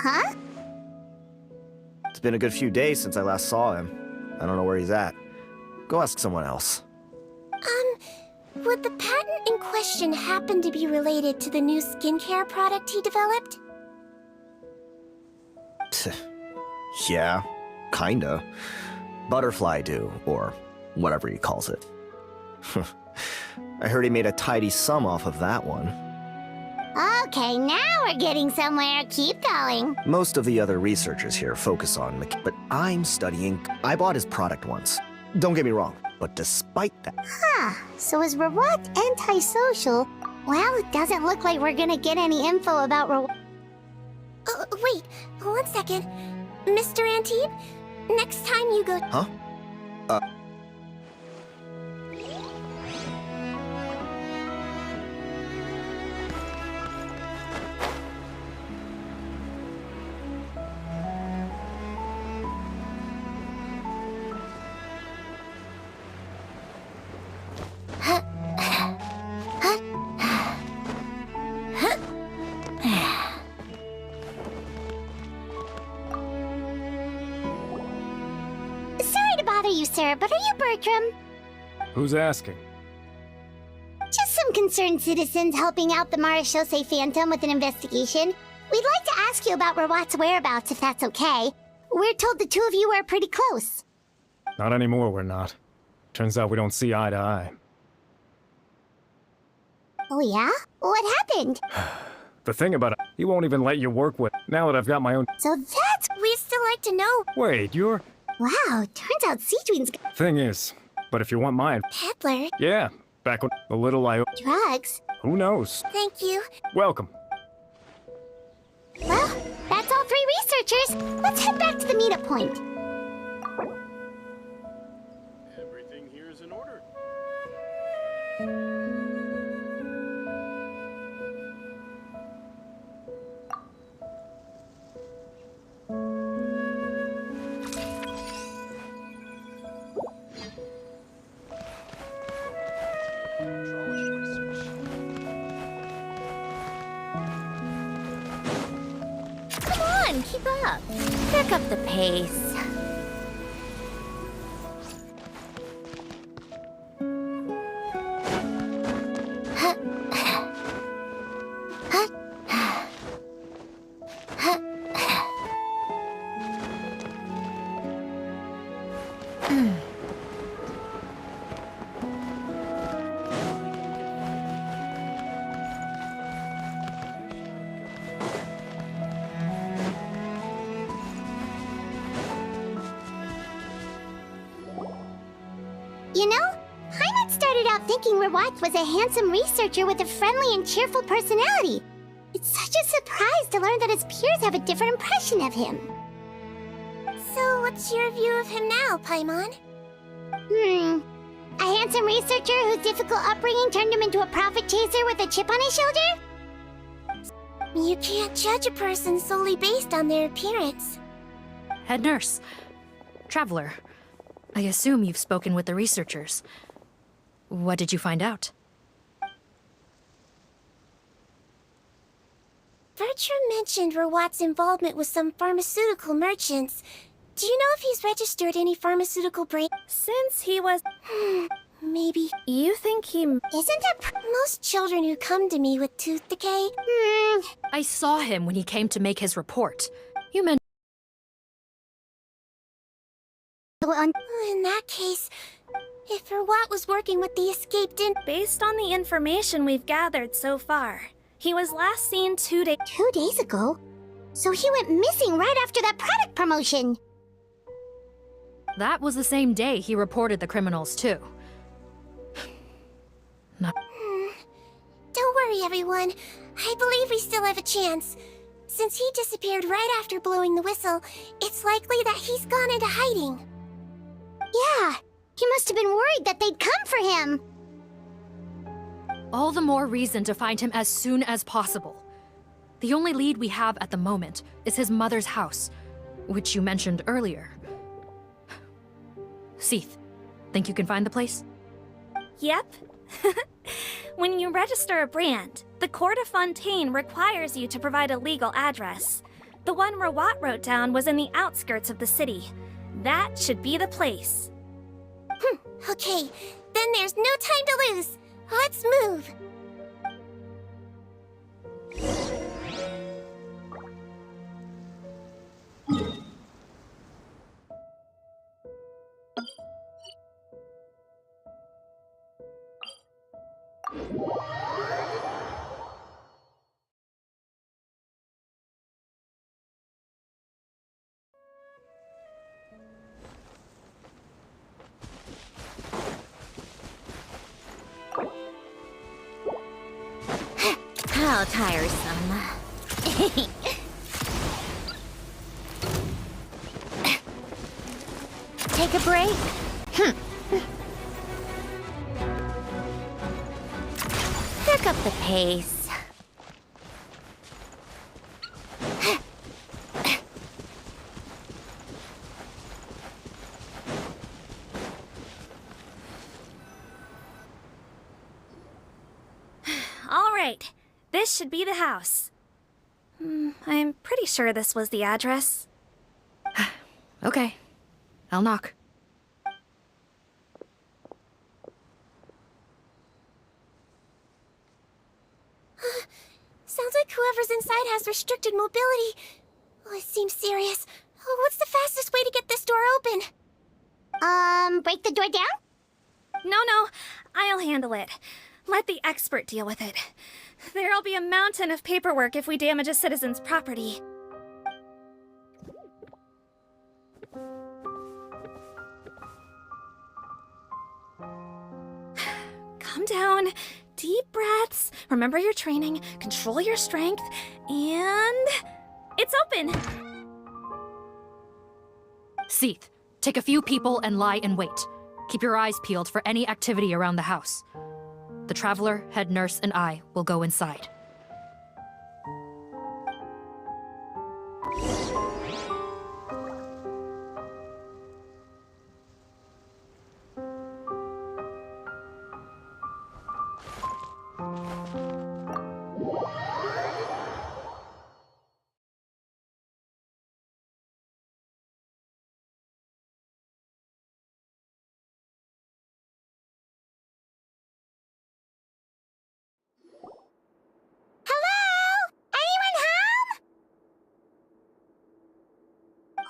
Huh? It's been a good few days since I last saw him. I don't know where he's at. Go ask someone else. Would the patent in question happen to be related to the new skincare product he developed? Yeah, kinda. Butterfly dew, or whatever he calls it. I heard he made a tidy sum off of that one. Okay, now we're getting somewhere. Keep going. Most of the other researchers here focus on but I'm studying. I bought his product once. Don't get me wrong, but despite that... Huh, so is Rawat antisocial? Well, it doesn't look like we're gonna get any info about Rawat. Wait, 1 second. Mr. Antib, next time you go... Huh? Sir, but are you Bertram? Who's asking? Just some concerned citizens helping out the Marechaussee Phantom with an investigation. We'd like to ask you about Rawat's whereabouts, if that's okay. We're told the two of you are pretty close. Not anymore, we're not. Turns out we don't see eye to eye. Oh yeah? What happened? The thing about it, he won't even let you work with. Now that I've got my own... So that's... We'd still like to know. Wait, you're... Wow, turns out Cedrine's... Thing is, but if you want mine... Peddler? Yeah, back when the little I... Drugs? Who knows? Thank you. Welcome. Well, that's all 3 researchers. Let's head back to the meetup point. Everything here is in order. up. Pick up the pace. You know, Heimat started out thinking Rawat was a handsome researcher with a friendly and cheerful personality. It's such a surprise to learn that his peers have a different impression of him. So, what's your view of him now, Paimon? A handsome researcher whose difficult upbringing turned him into a profit chaser with a chip on his shoulder? You can't judge a person solely based on their appearance. Head nurse. Traveler. I assume you've spoken with the researchers. What did you find out? Bertram mentioned Rawat's involvement with some pharmaceutical merchants. Do you know if he's registered any pharmaceutical brain? Since he was... maybe... You think he... Isn't it... Most children who come to me with tooth decay... I saw him when he came to make his report. You mentioned... In that case, if Rawat was working with the escaped in... Based on the information we've gathered so far, he was last seen 2 days... 2 days ago? So he went missing right after that product promotion. That was the same day he reported the criminals, too. Don't worry, everyone. I believe we still have a chance. Since he disappeared right after blowing the whistle, it's likely that he's gone into hiding. Yeah, he must have been worried that they'd come for him. All the more reason to find him as soon as possible. The only lead we have at the moment is his mother's house, which you mentioned earlier. Seath, think you can find the place? Yep. When you register a brand, the Court of Fontaine requires you to provide a legal address. The one Rawat wrote down was in the outskirts of the city. That should be the place. Okay, then there's no time to lose. Let's move. How tiresome. Take a break? Pick up the pace. All right. This should be the house. I'm pretty sure this was the address. Okay. I'll knock. Sounds like whoever's inside has restricted mobility. Oh, it seems serious. Oh, what's the fastest way to get this door open? Break the door down? No, I'll handle it. Let the expert deal with it. There'll be a mountain of paperwork if we damage a citizen's property. Calm down. Deep breaths. Remember your training. Control your strength. And... it's open! Seath, take a few people and lie in wait. Keep your eyes peeled for any activity around the house. The Traveler, Head Nurse, and I will go inside.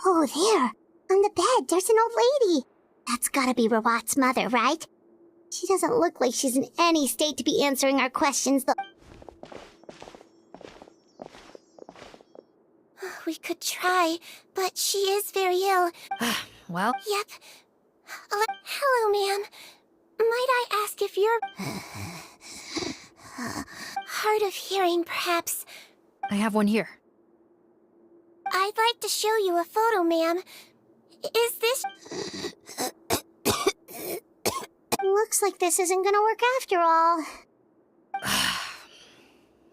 Oh, there. On the bed, there's an old lady. That's gotta be Rawat's mother, right? She doesn't look like she's in any state to be answering our questions, though. We could try, but she is very ill. Well? Yep. Hello, ma'am. Might I ask if you're... hard of hearing, perhaps? I have one here. I'd like to show you a photo, ma'am. Is this... Looks like this isn't gonna work after all.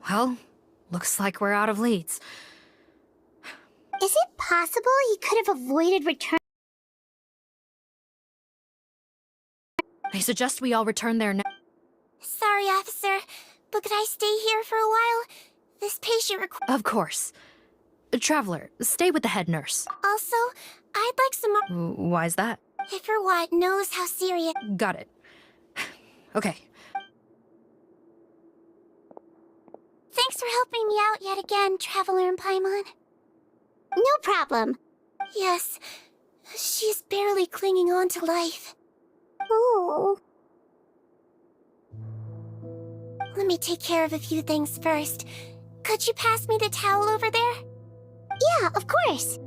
Well, looks like we're out of leads. Is it possible he could have avoided return? I suggest we all return there now. Sorry, officer, but could I stay here for a while? This patient Of course. Traveler, stay with the head nurse. Also, I'd like some more... Why's that? If Rawat knows how serious... Got it. Okay. Thanks for helping me out yet again, Traveler and Paimon. No problem. Yes, she's barely clinging on to life. Oh. Let me take care of a few things first. Could you pass me the towel over there? Yeah, of course.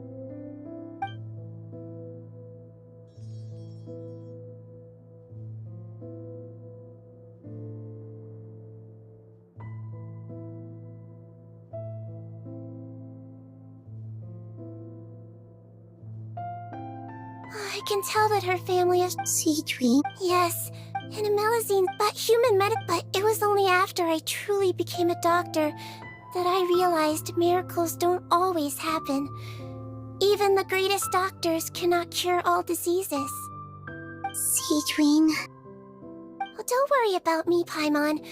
I can tell that her family is Sea-Dream. Yes, and a Melazine, but human but it was only after I truly became a doctor that I realized miracles don't always happen. Even the greatest doctors cannot cure all diseases. Sea-Dream. Oh, don't worry about me, Paimon.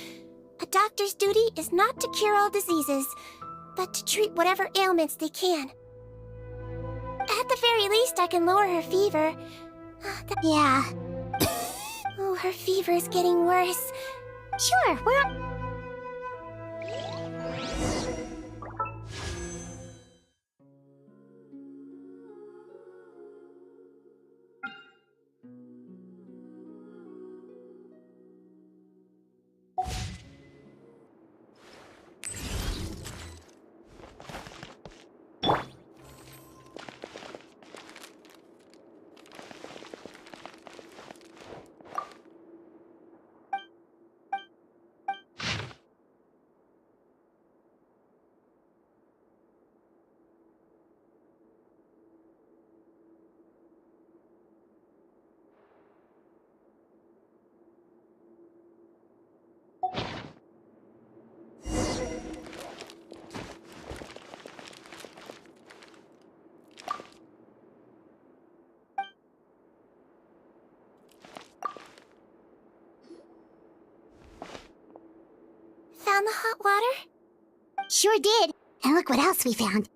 A doctor's duty is not to cure all diseases, but to treat whatever ailments they can. At the very least, I can lower her fever. Yeah. Oh, her fever is getting worse. Sure, Found the hot water? Sure did. And look what else we found.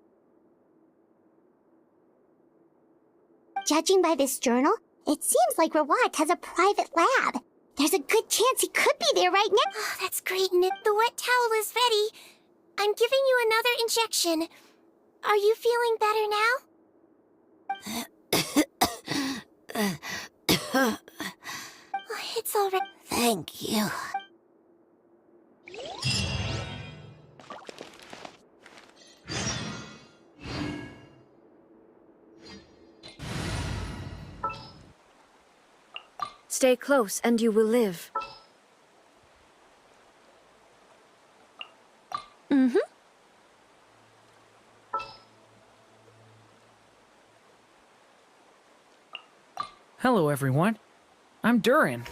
Judging by this journal, it seems like Rawat has a private lab. There's a good chance he could be there right now. Oh, that's great, Nip. The wet towel is ready. I'm giving you another injection. Are you feeling better now? It's all right. Thank you. Stay close and you will live. Mm-hmm. Hello, everyone. I'm Durin.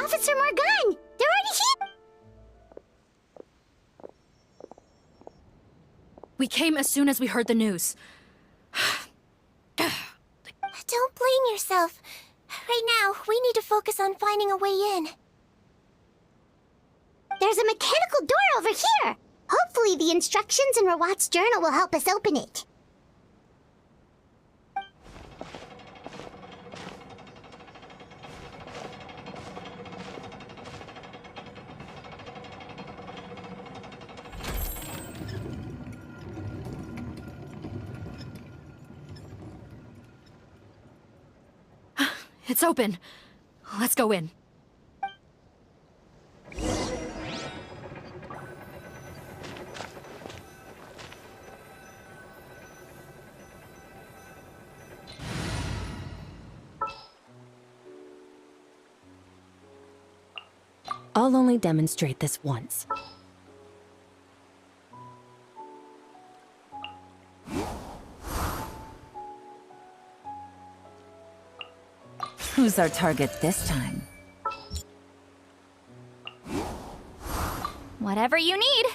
Officer Morgan! They're already here! We came as soon as we heard the news. Don't blame yourself. Right now, we need to focus on finding a way in. There's a mechanical door over here! Hopefully the instructions in Rawat's journal will help us open it. It's open. Let's go in. I'll only demonstrate this once. Who's our target this time? Whatever you need.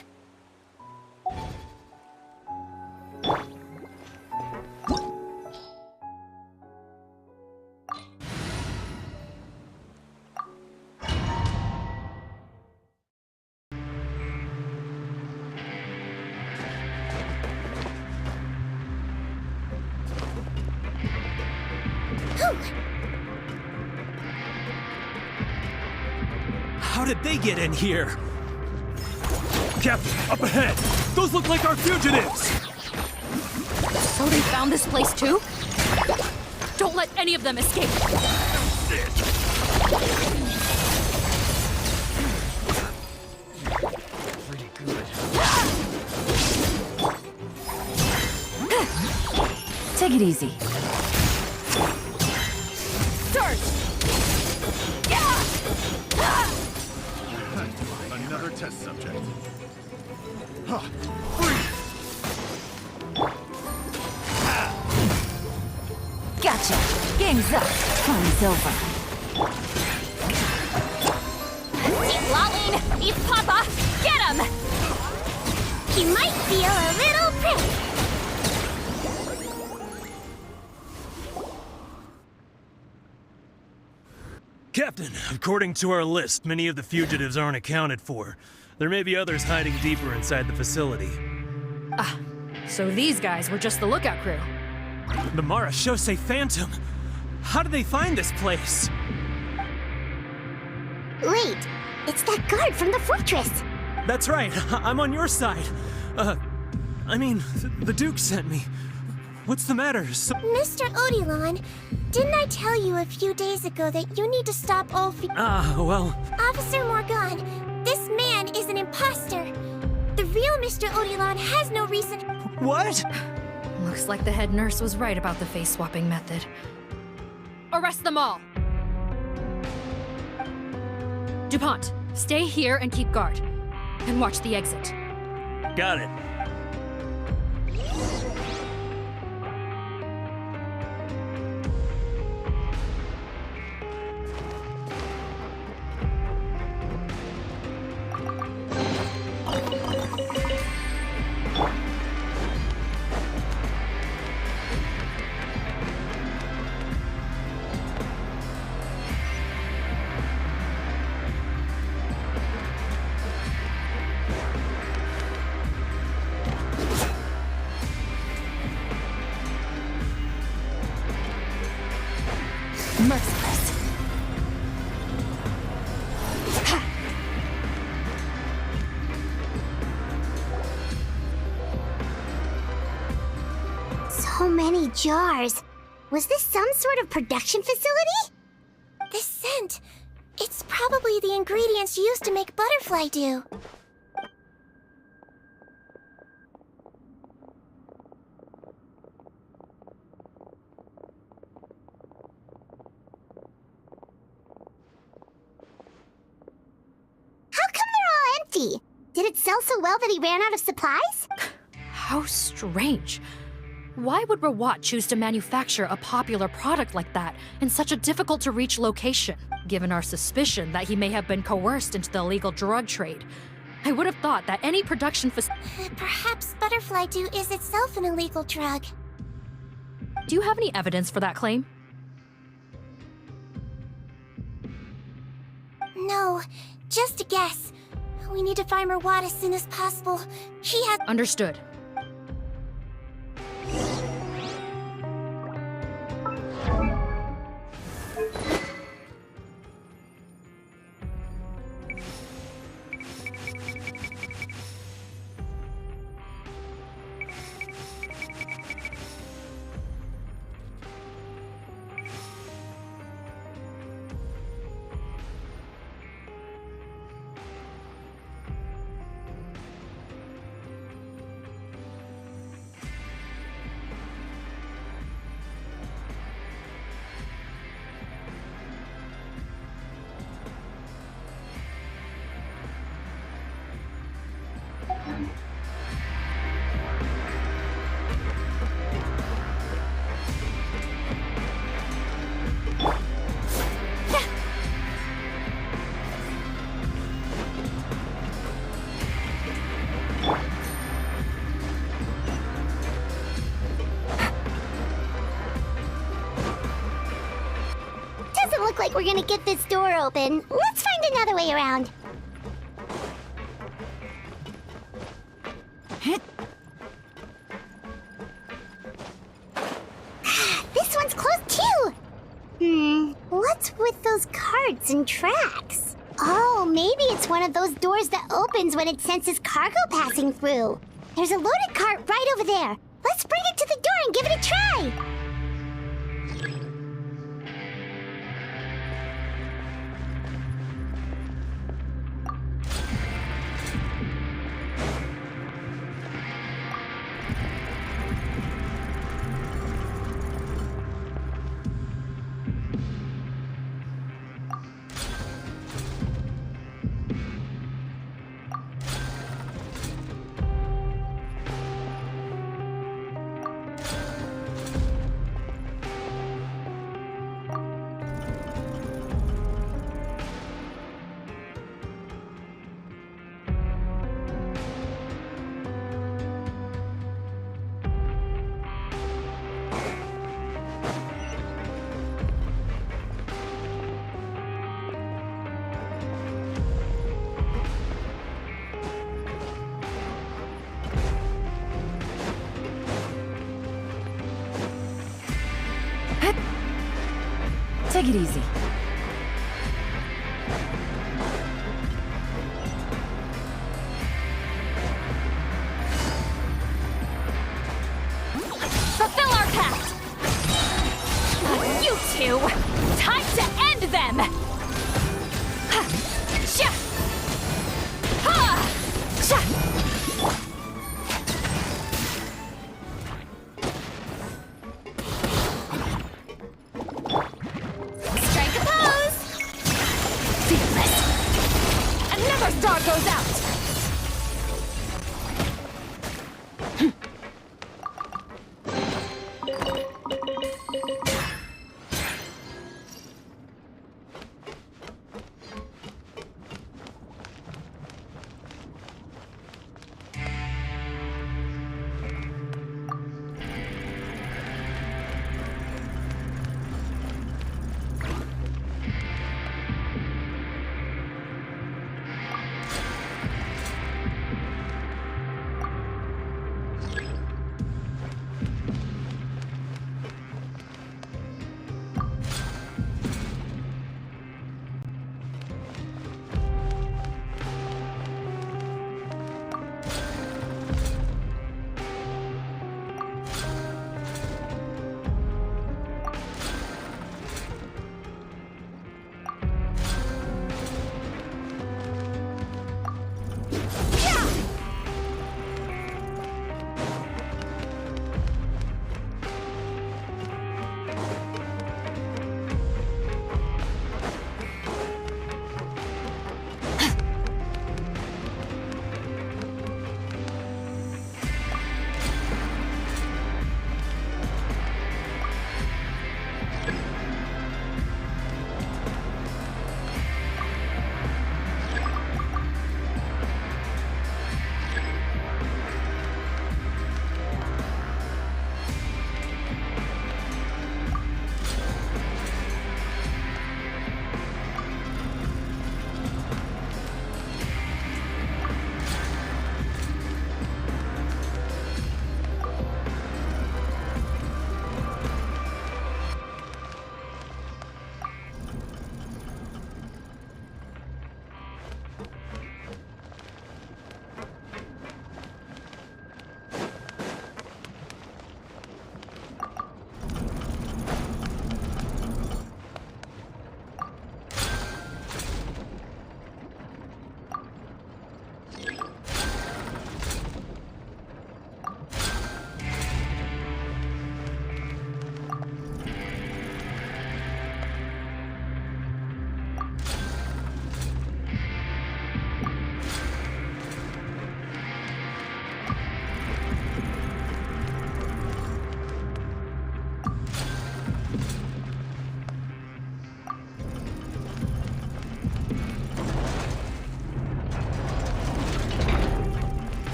How did they get in here? Captain, up ahead! Those look like our fugitives! So they found this place too? Don't let any of them escape! Pretty good. Take it easy. Start! Another test subject. Gotcha. Game's up. Fun's over. Keep lolling! He's Papa! Get him! He might feel a little prick. Captain, according to our list, many of the fugitives aren't accounted for. There may be others hiding deeper inside the facility. Ah, so these guys were just the lookout crew. The Mara Shosei Phantom! How did they find this place? Wait, it's that guard from the fortress. That's right, I'm on your side. I mean, the Duke sent me. What's the matter? Mr. Odilon, didn't I tell you a few days ago that you need to stop all well... Officer Morgan, this man is an imposter. The real Mr. Odilon has no reason... What? Looks like the head nurse was right about the face-swapping method. Arrest them all! DuPont, stay here and keep guard. And watch the exit. Got it. Merciless. So many jars. Was this some sort of production facility? This scent. It's probably the ingredients used to make butterfly dew. How come they're all empty? Did it sell so well that he ran out of supplies? How strange. Why would Rawat choose to manufacture a popular product like that in such a difficult-to-reach location, given our suspicion that he may have been coerced into the illegal drug trade? I would have thought that any production Perhaps butterfly dew is itself an illegal drug. Do you have any evidence for that claim? No, just a guess. We need to find Rawat as soon as possible. He has— Understood. Doesn't look like we're gonna get this door open. Let's find another way around. This one's closed too! What's with those carts and tracks? Oh, maybe it's one of those doors that opens when it senses cargo passing through. There's a loaded cart right over there. Let's bring it to the door and give it a try! Take it easy. Fulfill our pact! You two! Time to end them! Sha! Ha! Sha! Strike a pose! Fearless! Another star goes out!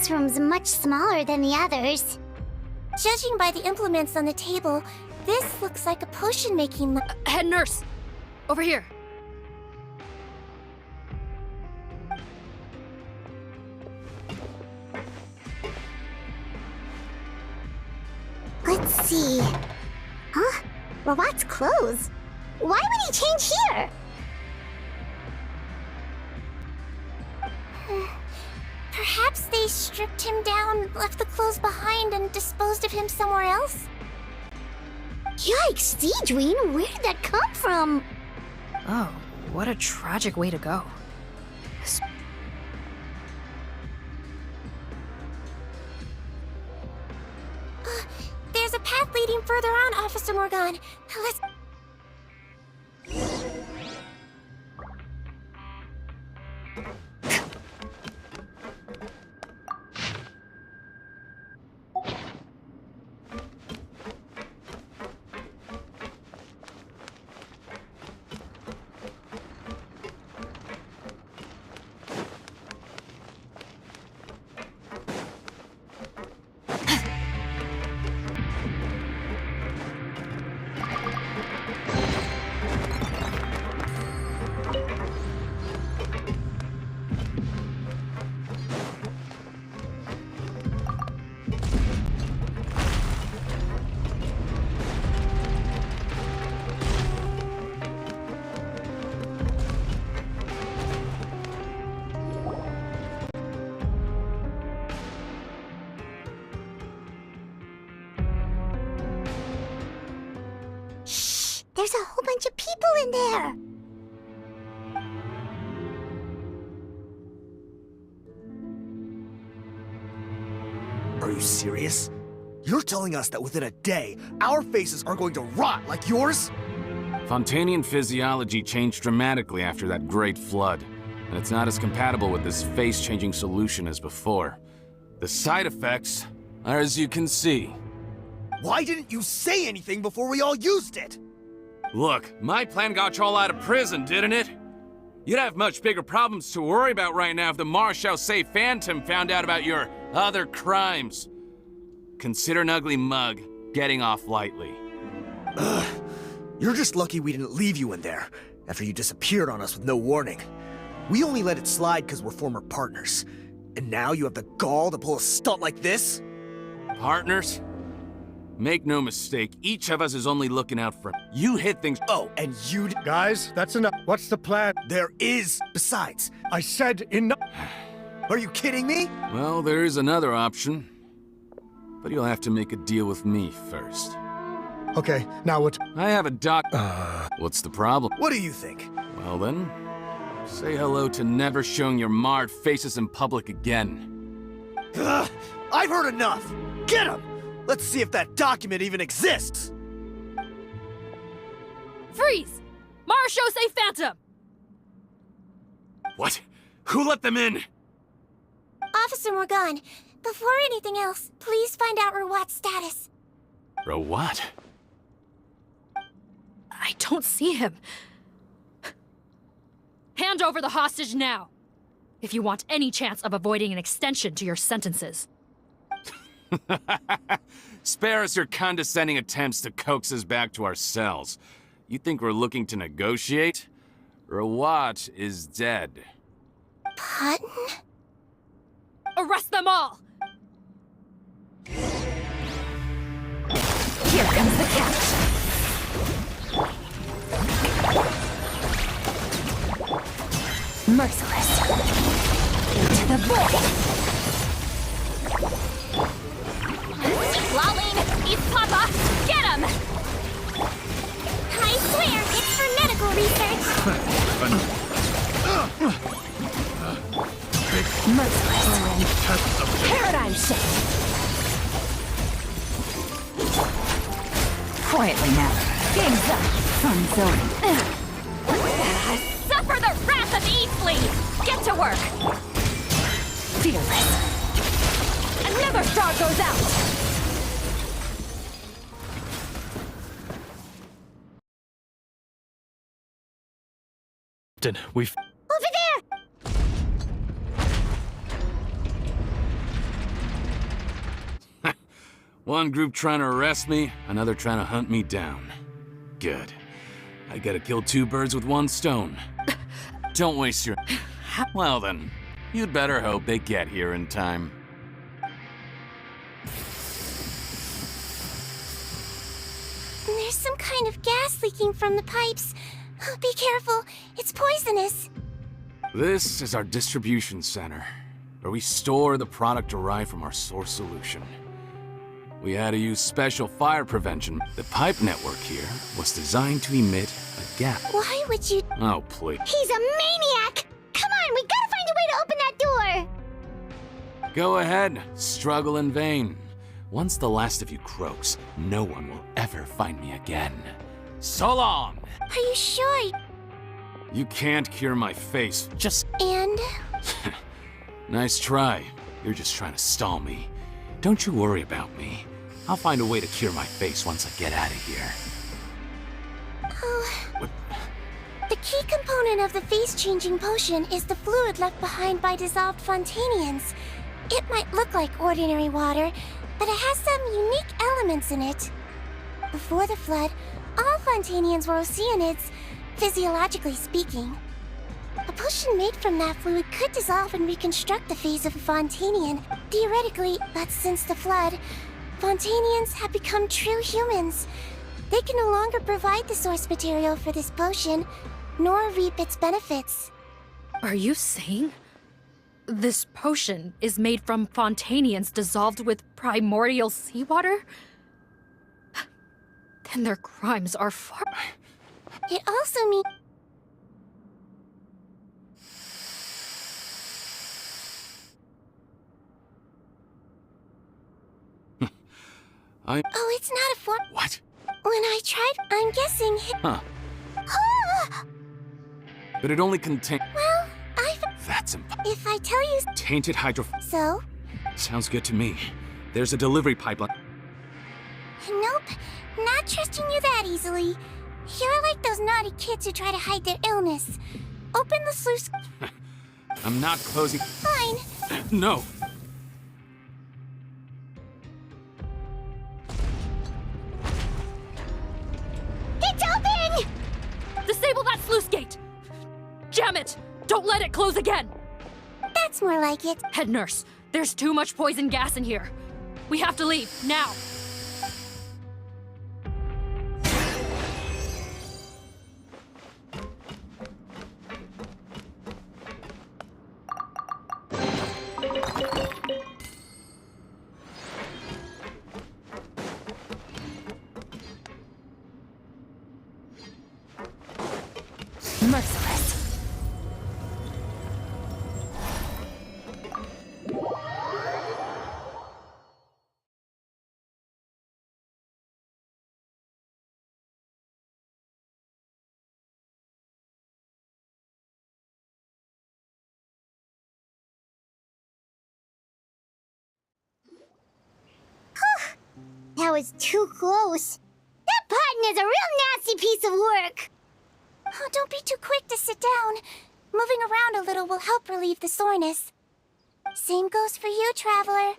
This room's much smaller than the others. Judging by the implements on the table, this looks like a potion-making Head nurse! Over here. Let's see. Huh? Robot's clothes? Why would he change here? Perhaps they stripped him down, left the clothes behind, and disposed of him somewhere else? Yikes, Deedreen, where did that come from? Oh, what a tragic way to go. There's a path leading further on, Officer Morgan. Let's... There's a whole bunch of people in there! Are you serious? You're telling us that within a day, our faces are going to rot like yours? Fontanian physiology changed dramatically after that great flood, and it's not as compatible with this face-changing solution as before. The side effects are as you can see. Why didn't you say anything before we all used it? Look, my plan got you all out of prison, didn't it? You'd have much bigger problems to worry about right now if the Marshal Say Phantom found out about your other crimes. Consider an ugly mug getting off lightly. Ugh. You're just lucky we didn't leave you in there after you disappeared on us with no warning. We only let it slide because we're former partners. And now you have the gall to pull a stunt like this? Partners? Make no mistake, each of us is only looking out for... You hit things... Oh, and you... Guys, that's enough. What's the plan? There is... Besides... I said enough. Are you kidding me? Well, there is another option. But you'll have to make a deal with me first. Okay, now what? I have a doc... What's the problem? What do you think? Well then, say hello to never showing your marred faces in public again. Ugh, I've heard enough! Get him! Let's see if that document even exists! Freeze! Marshal Say Phantom! What? Who let them in? Officer Morgan, before anything else, please find out Rawat's status. Rawat? I don't see him. Hand over the hostage now, if you want any chance of avoiding an extension to your sentences. Spare us your condescending attempts to coax us back to our cells. You think we're looking to negotiate? Rawat is dead. Pardon? Arrest them all! Here comes the catch. Merciless. Into the void. Lolling, it's Papa! Get him! I swear, it's for medical research! Merciless. Paradigm shift. Quietly now. Game's up. Fun's over. Suffer the wrath of Eastleigh! Get to work! Fearless. Another star goes out. We've... Over there! One group trying to arrest me, another trying to hunt me down. Good. I gotta kill two birds with one stone. Don't waste your... Well then, you'd better hope they get here in time. There's some kind of gas leaking from the pipes. Oh, be careful, it's poisonous. This is our distribution center, where we store the product derived from our source solution. We had to use special fire prevention. The pipe network here was designed to emit a gas. Why would you... Oh, please. He's a maniac! Come on, we gotta find a way to open that door! Go ahead, struggle in vain. Once the last of you croaks, no one will ever find me again. So long! Are you sure? You can't cure my face, just... And? Nice try. You're just trying to stall me. Don't you worry about me. I'll find a way to cure my face once I get out of here. Oh... What? The key component of the face-changing potion is the fluid left behind by dissolved Fontanians. It might look like ordinary water, but it has some unique elements in it. Before the flood, all Fontanians were oceanids, physiologically speaking. A potion made from that fluid could dissolve and reconstruct the face of a Fontanian, theoretically, but since the flood, Fontanians have become true humans. They can no longer provide the source material for this potion, nor reap its benefits. Are you saying this potion is made from Fontanians dissolved with primordial seawater? Then their crimes are far... It also means... Oh, it's not a form... What? When I tried, I'm guessing... Huh. Ah! But it only contains... Well, That's impossible. If I tell you... Tainted hydro... So? Sounds good to me. There's a delivery pipeline. Nope. Not trusting you that easily. You're like those naughty kids who try to hide their illness. Open the sluice... I'm not closing... Fine. No. It's open! Disable that sluice gate! Jam it! Don't let it close again! That's more like it. Head nurse, there's too much poison gas in here. We have to leave, now! Merciless. That was too close. That Potton is a real nasty piece of work. Oh, don't be too quick to sit down. Moving around a little will help relieve the soreness. Same goes for you, Traveler.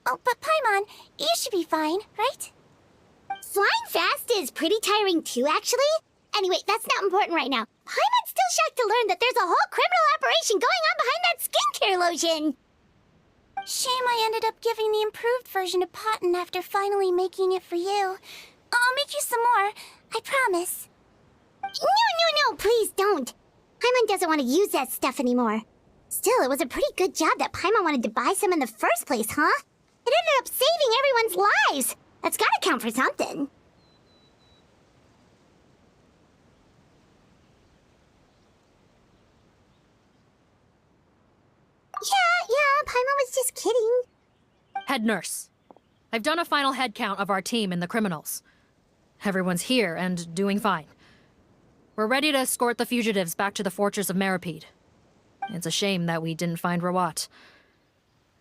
Oh, but Paimon, you should be fine, right? Flying fast is pretty tiring too, actually. Anyway, that's not important right now. Paimon's still shocked to learn that there's a whole criminal operation going on behind that skincare lotion. Shame I ended up giving the improved version to Potton after finally making it for you. I'll make you some more, I promise. No, please don't. Paimon doesn't want to use that stuff anymore. Still, it was a pretty good job that Paimon wanted to buy some in the first place, huh? It ended up saving everyone's lives. That's gotta count for something. Yeah, Paimon was just kidding. Head nurse, I've done a final head count of our team and the criminals. Everyone's here and doing fine. We're ready to escort the fugitives back to the fortress of Meripede. It's a shame that we didn't find Rawat.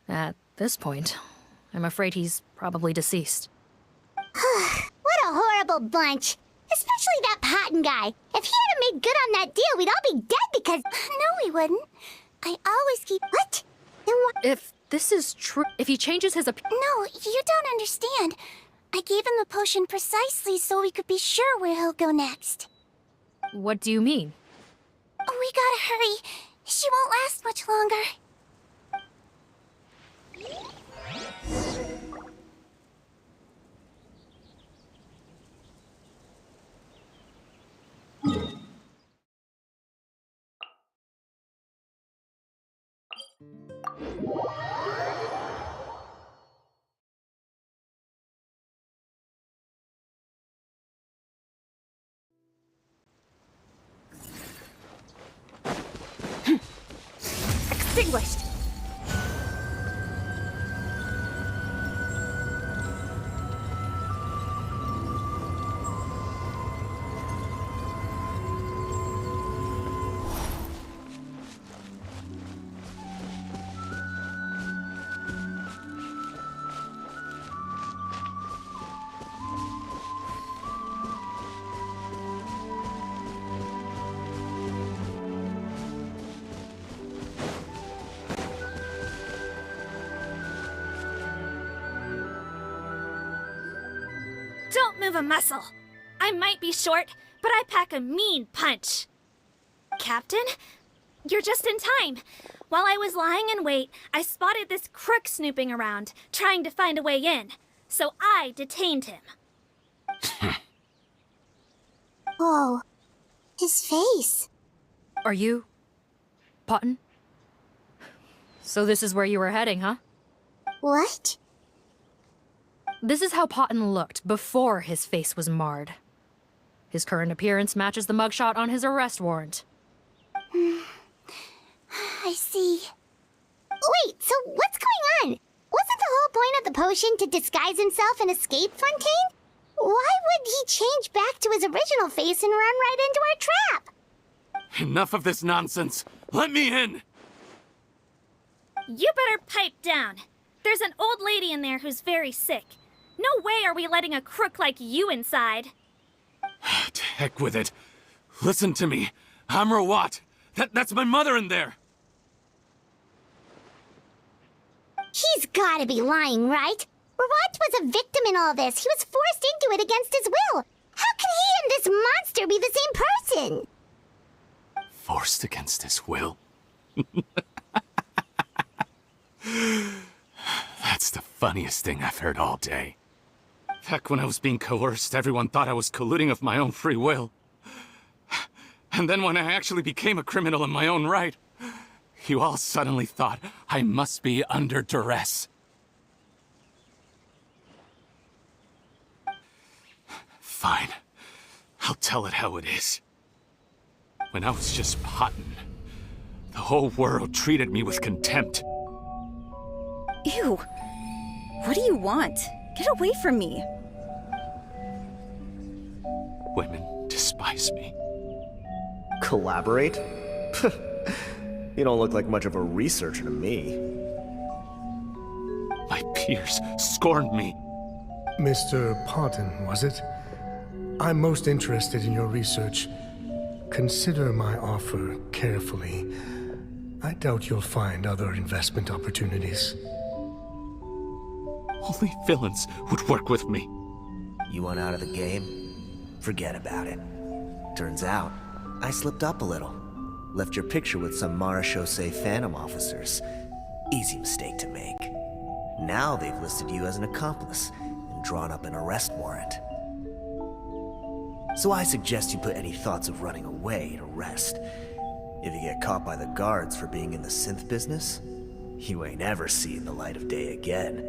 At this point, I'm afraid he's probably deceased. What a horrible bunch. Especially that Potton guy. If he hadn't made good on that deal, we'd all be dead because... No, we wouldn't. I always keep... What? Then what? If this is true. If he changes his opinion... No, you don't understand. I gave him the potion precisely so we could be sure where he'll go next. What do you mean? We gotta hurry. She won't last much longer. Extinguished. Don't move a muscle. I might be short, but I pack a mean punch. Captain, you're just in time. While I was lying in wait, I spotted this crook snooping around, trying to find a way in. So I detained him. Oh, his face. Are you... Potton? So this is where you were heading, huh? What? This is how Potton looked before his face was marred. His current appearance matches the mugshot on his arrest warrant. I see. Wait, so what's going on? Wasn't the whole point of the potion to disguise himself and escape Fontaine? Why would he change back to his original face and run right into our trap? Enough of this nonsense. Let me in! You better pipe down. There's an old lady in there who's very sick. No way are we letting a crook like you inside. To heck with it. Listen to me. I'm Rawat. That's my mother in there. He's gotta be lying, right? Rawat was a victim in all this. He was forced into it against his will. How can he and this monster be the same person? Forced against his will? That's the funniest thing I've heard all day. Back when I was being coerced, everyone thought I was colluding of my own free will. And then when I actually became a criminal in my own right, you all suddenly thought I must be under duress. Fine. I'll tell it how it is. When I was just Potton, the whole world treated me with contempt. Ew. What do you want? Get away from me. Women despise me. Collaborate? You don't look like much of a researcher to me. My peers scorned me. Mr. Potton, was it? I'm most interested in your research. Consider my offer carefully. I doubt you'll find other investment opportunities. Only villains would work with me. You want out of the game? Forget about it. Turns out, I slipped up a little. Left your picture with some Marechaussee Phantom officers. Easy mistake to make. Now they've listed you as an accomplice and drawn up an arrest warrant. So I suggest you put any thoughts of running away to rest. If you get caught by the guards for being in the synth business, you ain't ever seen the light of day again.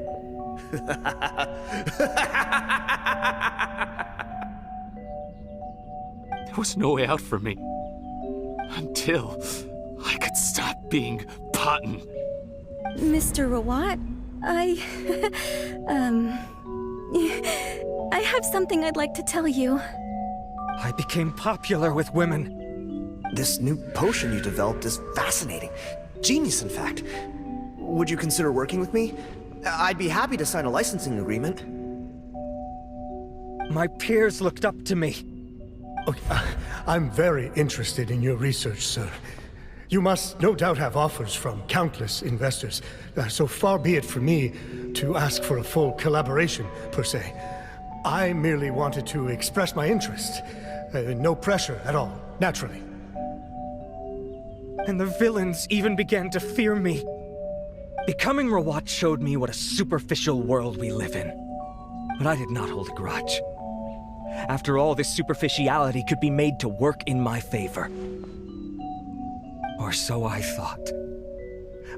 There was no way out for me. Until I could stop being Potton. Mr. Rawat, I have something I'd like to tell you. I became popular with women. This new potion you developed is fascinating. Genius, in fact. Would you consider working with me? I'd be happy to sign a licensing agreement. My peers looked up to me. Okay, I'm very interested in your research, sir. You must no doubt have offers from countless investors, so far be it from me to ask for a full collaboration, per se. I merely wanted to express my interest. No pressure at all, naturally. And the villains even began to fear me. Becoming Rawat showed me what a superficial world we live in. But I did not hold a grudge. After all, this superficiality could be made to work in my favor. Or so I thought.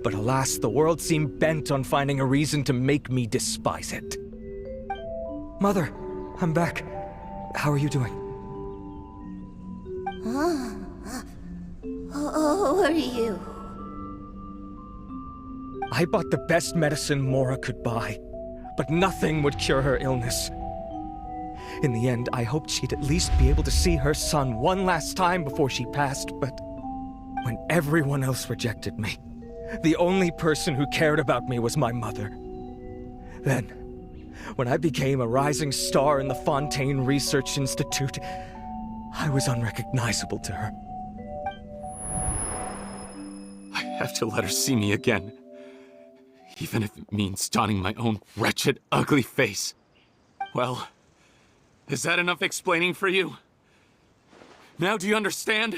But alas, the world seemed bent on finding a reason to make me despise it. Mother, I'm back. How are you doing? Who are you? I bought the best medicine Mora could buy, but nothing would cure her illness. In the end, I hoped she'd at least be able to see her son one last time before she passed, but when everyone else rejected me, the only person who cared about me was my mother. Then, when I became a rising star in the Fontaine Research Institute, I was unrecognizable to her. I have to let her see me again. Even if it means donning my own wretched, ugly face. Well, is that enough explaining for you? Now do you understand?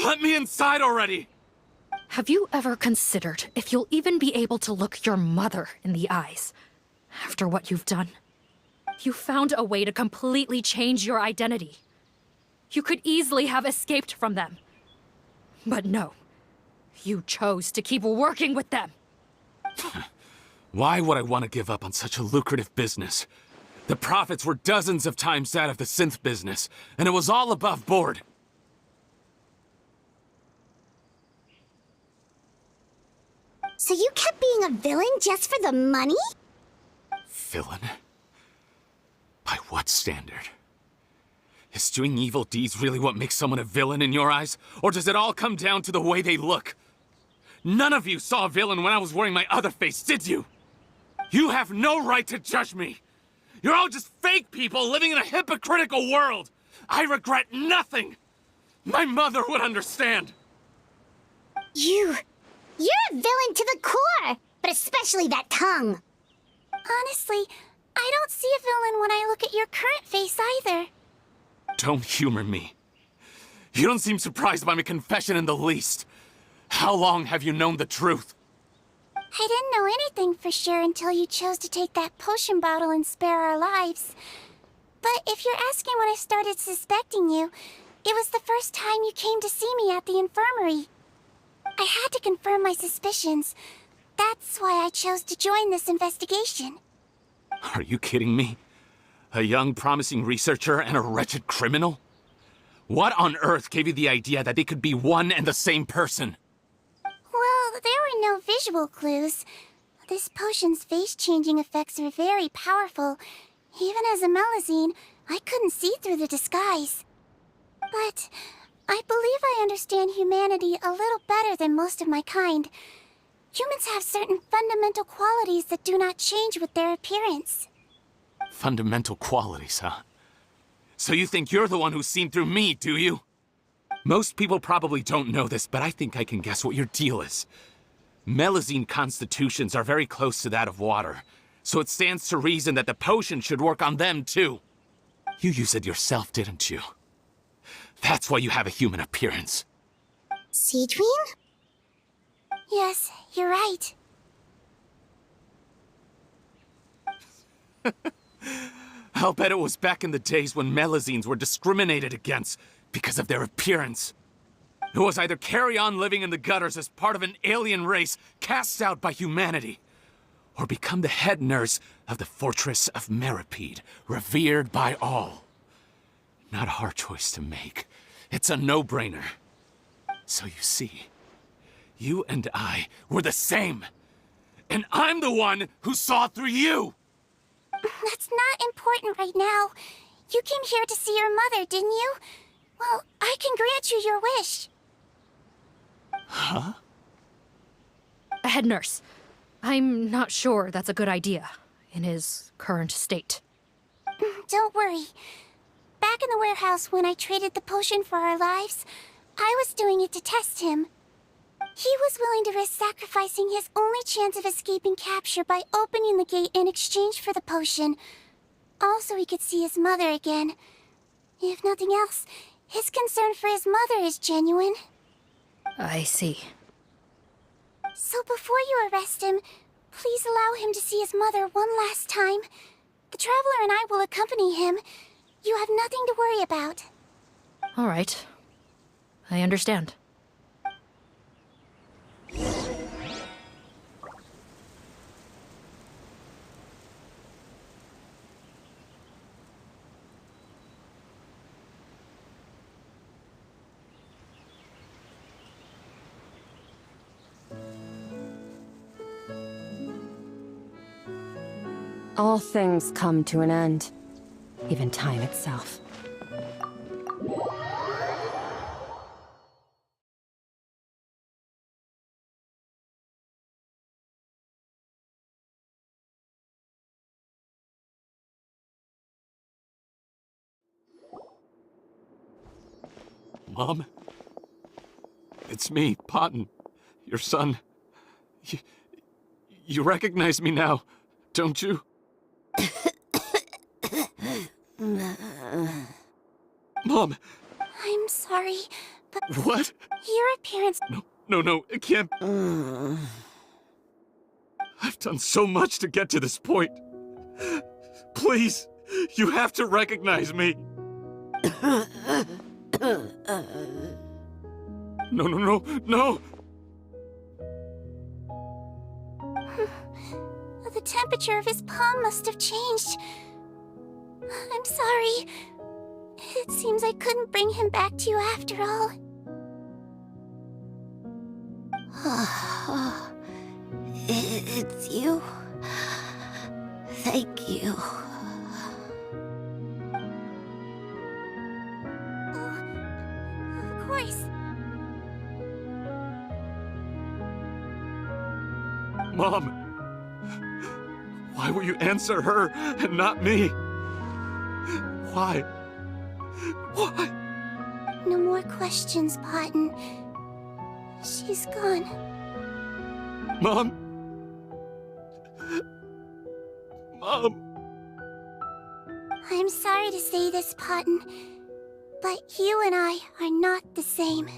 Let me inside already! Have you ever considered if you'll even be able to look your mother in the eyes after what you've done? You found a way to completely change your identity. You could easily have escaped from them. But no, you chose to keep working with them. Why would I want to give up on such a lucrative business? The profits were dozens of times that of the synth business, and it was all above board. So you kept being a villain just for the money? Villain? By what standard? Is doing evil deeds really what makes someone a villain in your eyes? Or does it all come down to the way they look? None of you saw a villain when I was wearing my other face, did you? You have no right to judge me! You're all just fake people living in a hypocritical world! I regret nothing! My mother would understand! You're a villain to the core! But especially that tongue! Honestly, I don't see a villain when I look at your current face either. Don't humor me. You don't seem surprised by my confession in the least. How long have you known the truth? I didn't know anything for sure until you chose to take that potion bottle and spare our lives. But if you're asking when I started suspecting you, it was the first time you came to see me at the infirmary. I had to confirm my suspicions. That's why I chose to join this investigation. Are you kidding me? A young, promising researcher and a wretched criminal? What on earth gave you the idea that they could be one and the same person? Well, there were no visual clues. This potion's face-changing effects are very powerful. Even as a Melazine, I couldn't see through the disguise. But I believe I understand humanity a little better than most of my kind. Humans have certain fundamental qualities that do not change with their appearance. Fundamental qualities, huh? So you think you're the one who's seen through me, do you? Most people probably don't know this, but I think I can guess what your deal is. Melazine constitutions are very close to that of water, so it stands to reason that the potion should work on them too. You use it yourself, didn't you? That's why you have a human appearance. Seedween? Yes, you're right. I'll bet it was back in the days when Melazines were discriminated against because of their appearance. It was either carry on living in the gutters as part of an alien race cast out by humanity, or become the head nurse of the fortress of Meripede, revered by all. Not a hard choice to make. It's a no-brainer. So you see, you and I were the same. And I'm the one who saw through you! That's not important right now. You came here to see your mother, didn't you? Well, I can grant you your wish. Huh? Head nurse, I'm not sure that's a good idea in his current state. Don't worry. Back in the warehouse when I traded the potion for our lives, I was doing it to test him. He was willing to risk sacrificing his only chance of escaping capture by opening the gate in exchange for the potion. Also, he could see his mother again. If nothing else, his concern for his mother is genuine. I see. So before you arrest him, please allow him to see his mother one last time. The Traveler and I will accompany him. You have nothing to worry about. All right. I understand. All things come to an end, even time itself. Mom? It's me, Potton, your son. You recognize me now, don't you? Mom! I'm sorry, but... What? Your appearance... No, it can't... I've done so much to get to this point. Please, you have to recognize me. No! The temperature of his palm must have changed. I'm sorry. It seems I couldn't bring him back to you after all. It's you. Thank you. Of course. Mom! Why will you answer her and not me? Why? No more questions, Potton. She's gone. Mom? Mom? I'm sorry to say this, Potton, but you and I are not the same.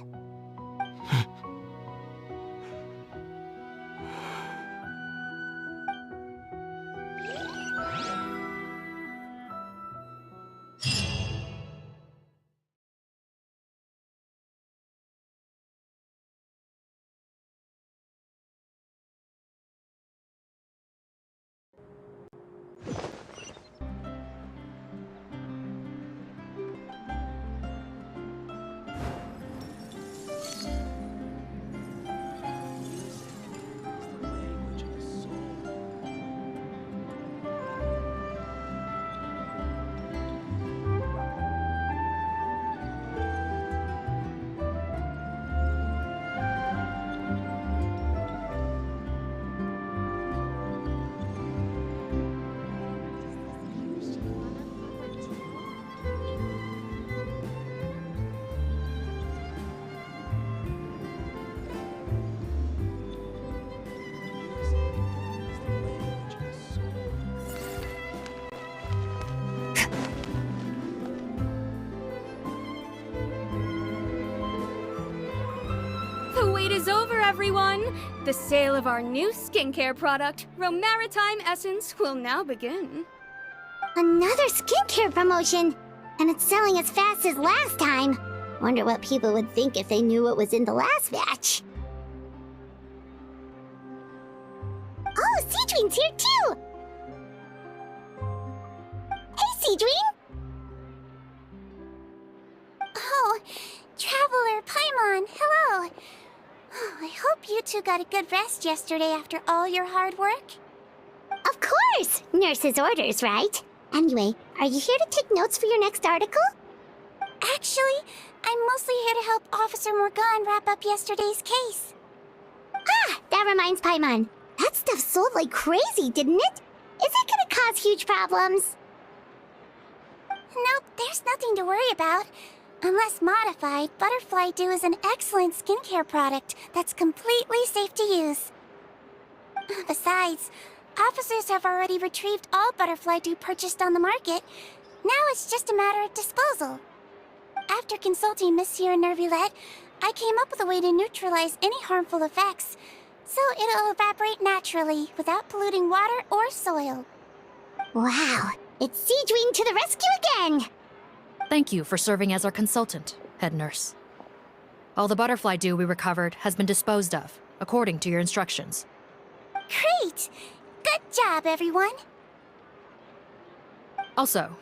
The wait is over, everyone! The sale of our new skincare product, Romaritime Essence, will now begin. Another skincare promotion! And it's selling as fast as last time. Wonder what people would think if they knew what was in the last batch. Oh, Seedween's here too! Hey, Seedween! Oh, Traveler, Paimon, hello! Oh, I hope you two got a good rest yesterday after all your hard work. Of course! Nurse's orders, right? Anyway, are you here to take notes for your next article? Actually, I'm mostly here to help Officer Morgan wrap up yesterday's case. Ah, that reminds Paimon. That stuff sold like crazy, didn't it? Is it gonna cause huge problems? Nope, there's nothing to worry about. Unless modified, Butterfly Dew is an excellent skincare product that's completely safe to use. Besides, officers have already retrieved all Butterfly Dew purchased on the market. Now it's just a matter of disposal. After consulting Monsieur Nervulette, I came up with a way to neutralize any harmful effects, so it'll evaporate naturally without polluting water or soil. Wow, it's Siegeween to the rescue again! Thank you for serving as our consultant, head nurse. All the butterfly dew we recovered has been disposed of, according to your instructions. Great! Good job, everyone! Also,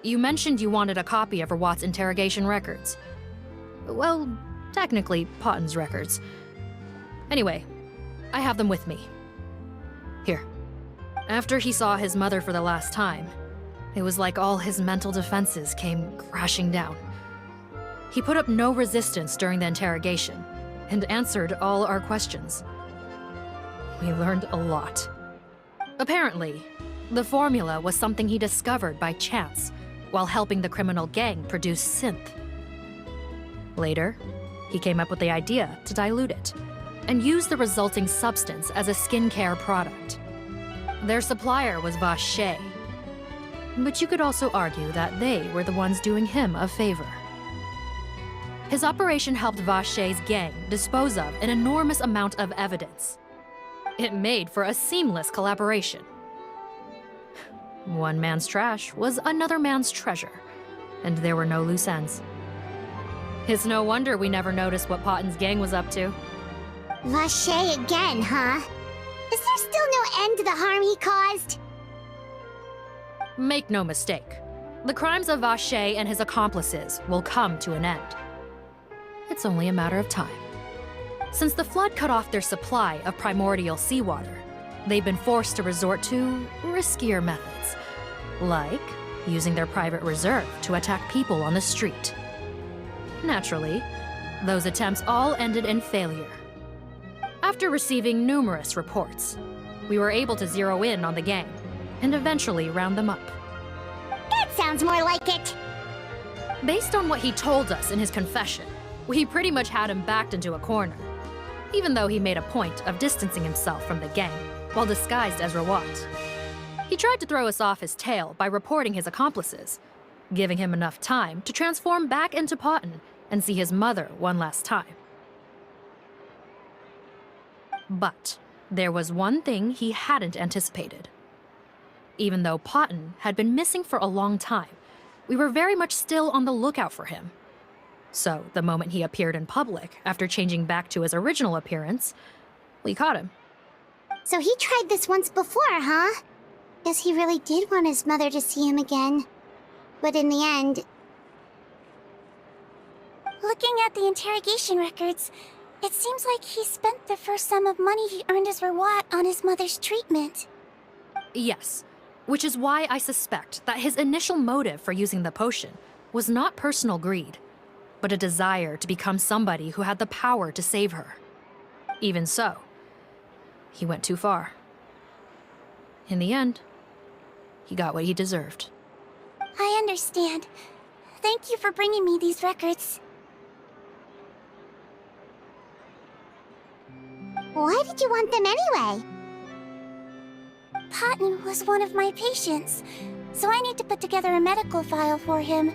you mentioned you wanted a copy of Rawat's interrogation records. Well, technically, Potten's records. Anyway, I have them with me. Here. After he saw his mother for the last time, it was like all his mental defenses came crashing down. He put up no resistance during the interrogation, and answered all our questions. We learned a lot. Apparently, the formula was something he discovered by chance while helping the criminal gang produce synth. Later, he came up with the idea to dilute it and use the resulting substance as a skincare product. Their supplier was Vache, but you could also argue that they were the ones doing him a favor. His operation helped Vache's gang dispose of an enormous amount of evidence. It made for a seamless collaboration. One man's trash was another man's treasure, and there were no loose ends. It's no wonder we never noticed what Potten's gang was up to. Vache again, huh? Is there still no end to the harm he caused? Make no mistake, the crimes of Vache and his accomplices will come to an end. It's only a matter of time. Since the flood cut off their supply of primordial seawater, they've been forced to resort to riskier methods, like using their private reserve to attack people on the street. Naturally, those attempts all ended in failure. After receiving numerous reports, we were able to zero in on the gang and eventually round them up. That sounds more like it! Based on what he told us in his confession, we pretty much had him backed into a corner, even though he made a point of distancing himself from the gang while disguised as Rawat. He tried to throw us off his tail by reporting his accomplices, giving him enough time to transform back into Potten and see his mother one last time. But there was one thing he hadn't anticipated. Even though Potten had been missing for a long time, we were very much still on the lookout for him. So the moment he appeared in public after changing back to his original appearance, we caught him. So he tried this once before, huh? Guess he really did want his mother to see him again. But in the end... Looking at the interrogation records, it seems like he spent the first sum of money he earned as Rawat on his mother's treatment. Yes, which is why I suspect that his initial motive for using the potion was not personal greed, but a desire to become somebody who had the power to save her. Even so, he went too far. In the end, he got what he deserved. I understand. Thank you for bringing me these records. Why did you want them anyway? Potten was one of my patients, so I need to put together a medical file for him.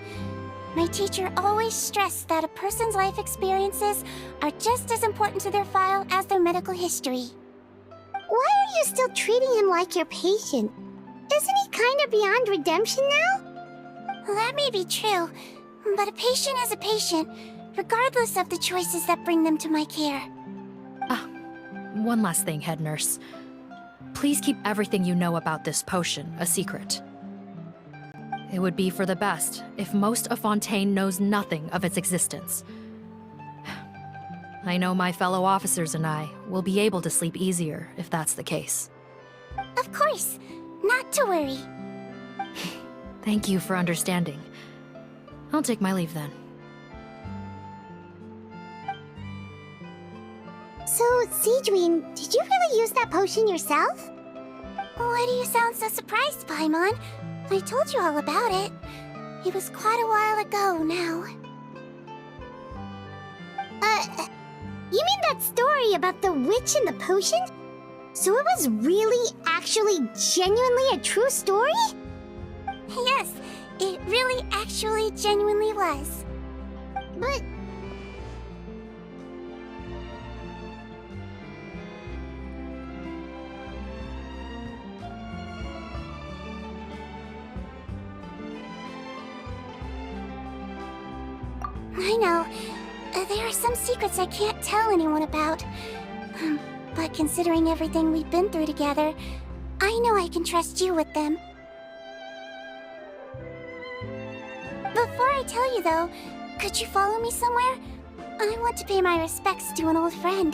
My teacher always stressed that a person's life experiences are just as important to their file as their medical history. Why are you still treating him like your patient? Isn't he kind of beyond redemption now? That may be true, but a patient is a patient, regardless of the choices that bring them to my care. One last thing, head nurse. Please keep everything you know about this potion a secret. It would be for the best if most of Fontaine knows nothing of its existence. I know my fellow officers and I will be able to sleep easier if that's the case. Of course, not to worry. Thank you for understanding. I'll take my leave then. So, Siegeween, did you really use that potion yourself? Why do you sound so surprised, Paimon? I told you all about it. It was quite a while ago now. You mean that story about the witch and the potion? So it was really, actually, genuinely a true story? Yes, it really, actually, genuinely was. But... I know. There are some secrets I can't tell anyone about. But considering everything we've been through together, I know I can trust you with them. Before I tell you though, could you follow me somewhere? I want to pay my respects to an old friend.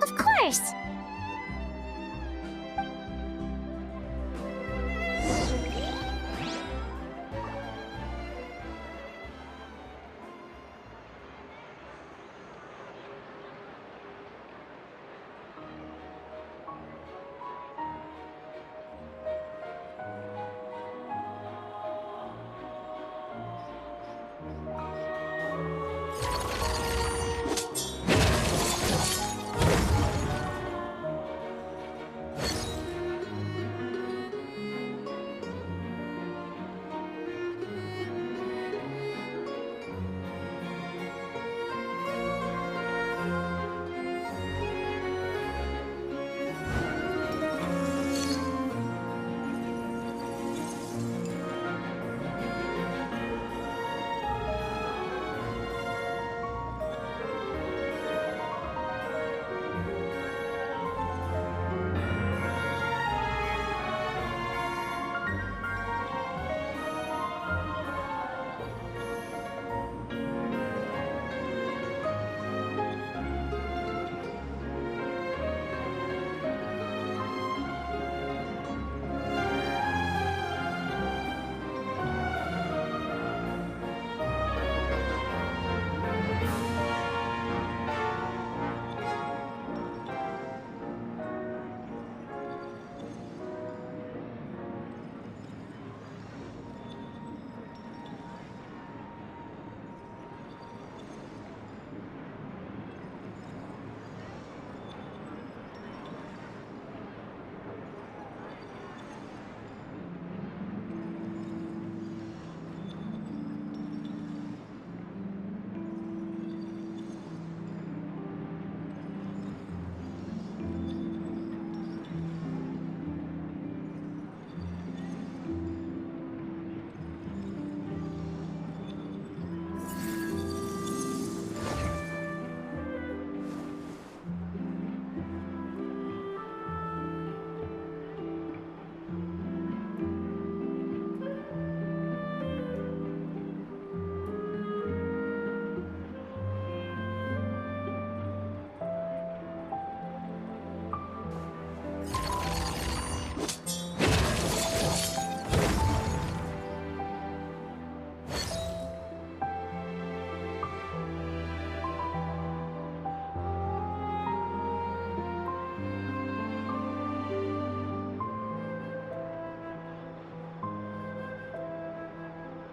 Of course!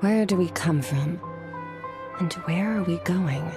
Where do we come from? And where are we going?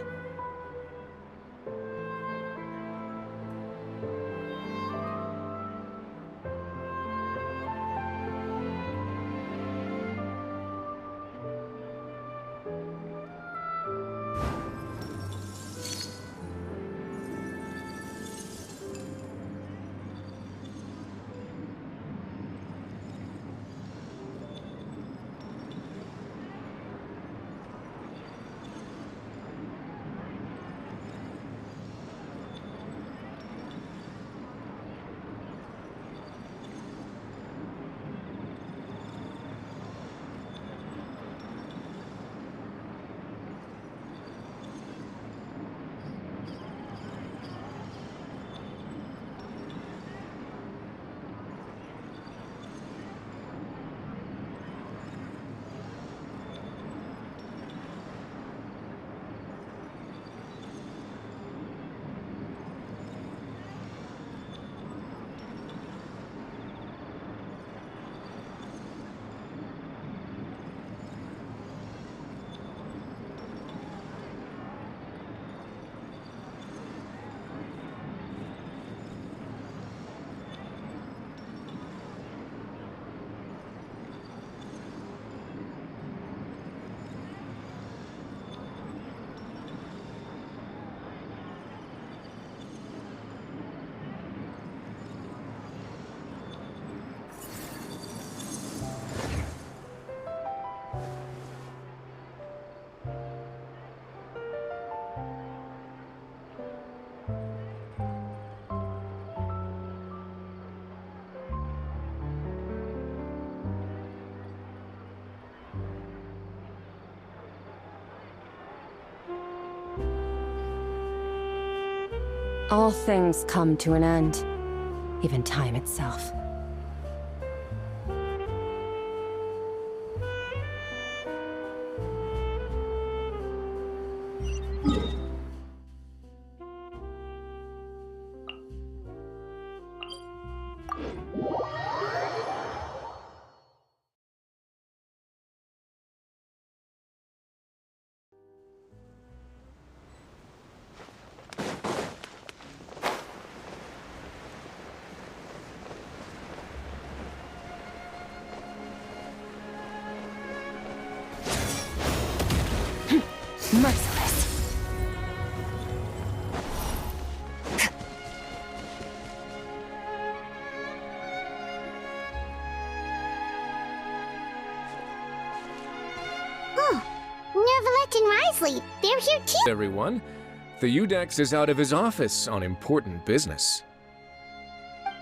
All things come to an end, even time itself. Merciless. Oh, Nervalette and Risley, they're here too. Everyone, the Udex is out of his office on important business.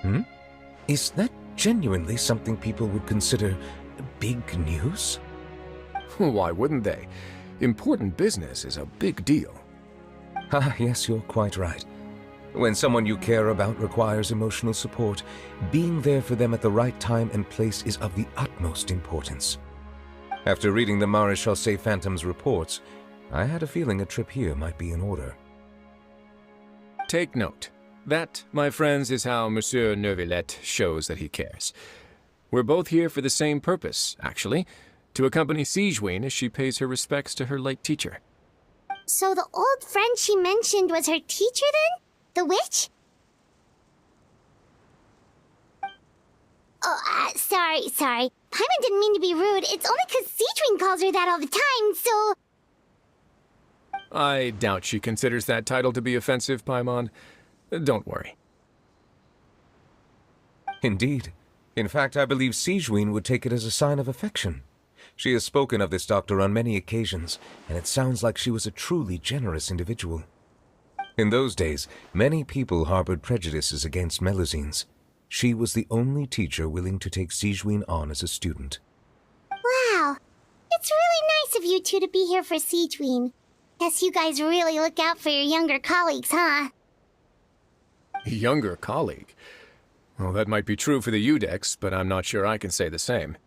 Hmm? Is that genuinely something people would consider big news? Why wouldn't they? Important business is a big deal. Ah, yes, you're quite right. When someone you care about requires emotional support, being there for them at the right time and place is of the utmost importance. After reading the Maréchal Phantom's reports, I had a feeling a trip here might be in order. Take note. That, my friends, is how Monsieur Nervalette shows that he cares. We're both here for the same purpose, actually, to accompany Sigewinne as she pays her respects to her late teacher. So the old friend she mentioned was her teacher then? The witch? Oh, sorry. Paimon didn't mean to be rude. It's only 'cause Sigewinne calls her that all the time, so... I doubt she considers that title to be offensive, Paimon. Don't worry. Indeed. In fact, I believe Sigewinne would take it as a sign of affection. She has spoken of this doctor on many occasions, and it sounds like she was a truly generous individual. In those days, many people harbored prejudices against Melusines. She was the only teacher willing to take Sigewinne on as a student. Wow. It's really nice of you two to be here for Sigewinne. Guess you guys really look out for your younger colleagues, huh? Younger colleague? Well, that might be true for the Udex, but I'm not sure I can say the same.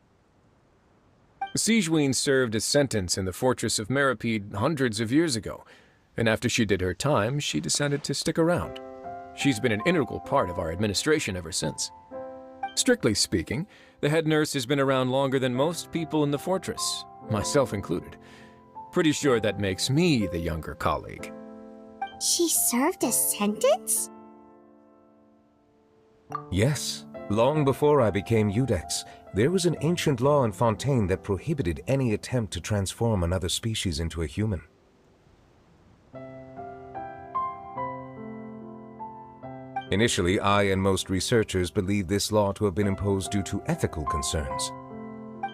Sigewinne served a sentence in the fortress of Meripede hundreds of years ago, and after she did her time, she decided to stick around. She's been an integral part of our administration ever since. Strictly speaking, the head nurse has been around longer than most people in the fortress, myself included. Pretty sure that makes me the younger colleague. She served a sentence? Yes. Long before I became Udex, there was an ancient law in Fontaine that prohibited any attempt to transform another species into a human. Initially, I and most researchers believed this law to have been imposed due to ethical concerns.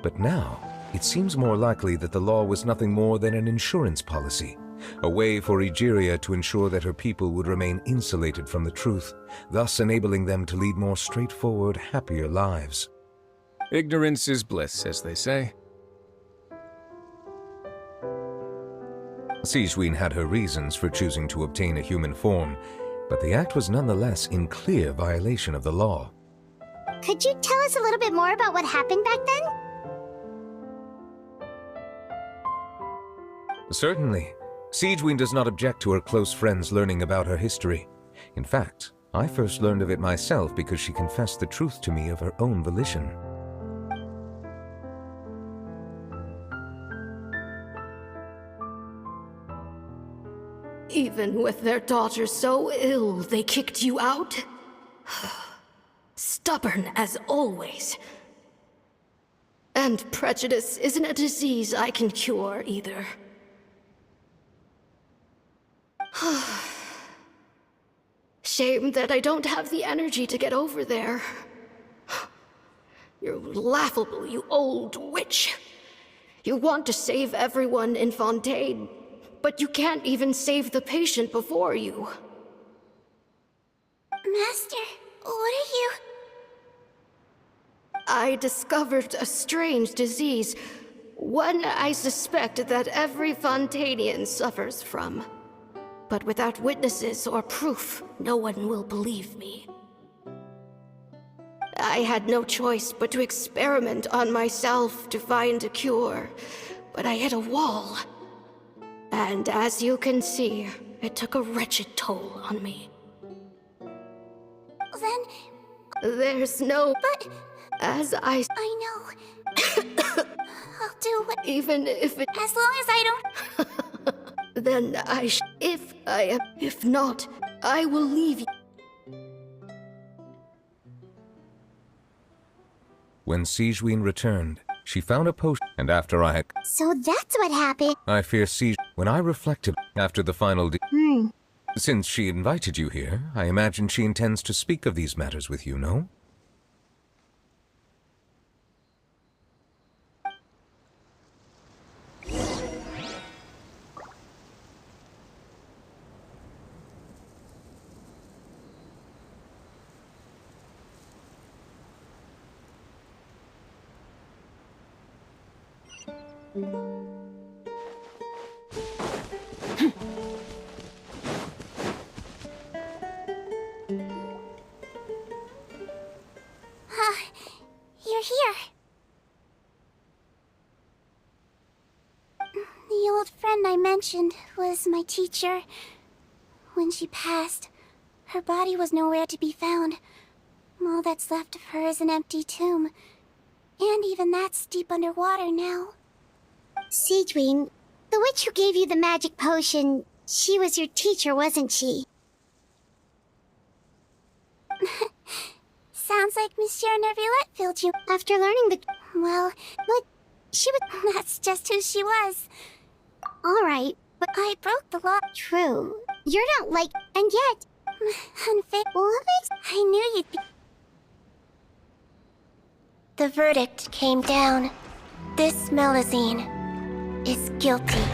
But now, it seems more likely that the law was nothing more than an insurance policy, a way for Egeria to ensure that her people would remain insulated from the truth, thus enabling them to lead more straightforward, happier lives. Ignorance is bliss, as they say. Sigewinne had her reasons for choosing to obtain a human form, but the act was nonetheless in clear violation of the law. Could you tell us a little bit more about what happened back then? Certainly. Sigewinne does not object to her close friends learning about her history. In fact, I first learned of it myself because she confessed the truth to me of her own volition. Even with their daughter so ill, they kicked you out? Stubborn as always. And prejudice isn't a disease I can cure either. Shame that I don't have the energy to get over there. You're laughable, you old witch. You want to save everyone in Fontaine, but you can't even save the patient before you. Master, what are you... I discovered a strange disease, one I suspect that every Fontainian suffers from. But without witnesses or proof, no one will believe me. I had no choice but to experiment on myself to find a cure, but I hit a wall. And as you can see, it took a wretched toll on me. Then... There's no... But... As I know. I'll do what... Even if it... As long as I don't... Then if I am... If not, I will leave you. When Sijouin returned, she found a potion, and after I had... So that's what happened. I fear when I reflected after the final Since she invited you here, I imagine she intends to speak of these matters with you, no? You're here. The old friend I mentioned was my teacher. When she passed, her body was nowhere to be found. All that's left of her is an empty tomb. And even that's deep underwater now. Sijouin, the witch who gave you the magic potion, she was your teacher, wasn't she? Sounds like Monsieur Neuvillette filled you. After learning the... Well, but she was... That's just who she was. Alright, but I broke the law. True. You're not like... And yet... Unfair. What makes... I knew you'd be... The verdict came down. This Melusine is guilty.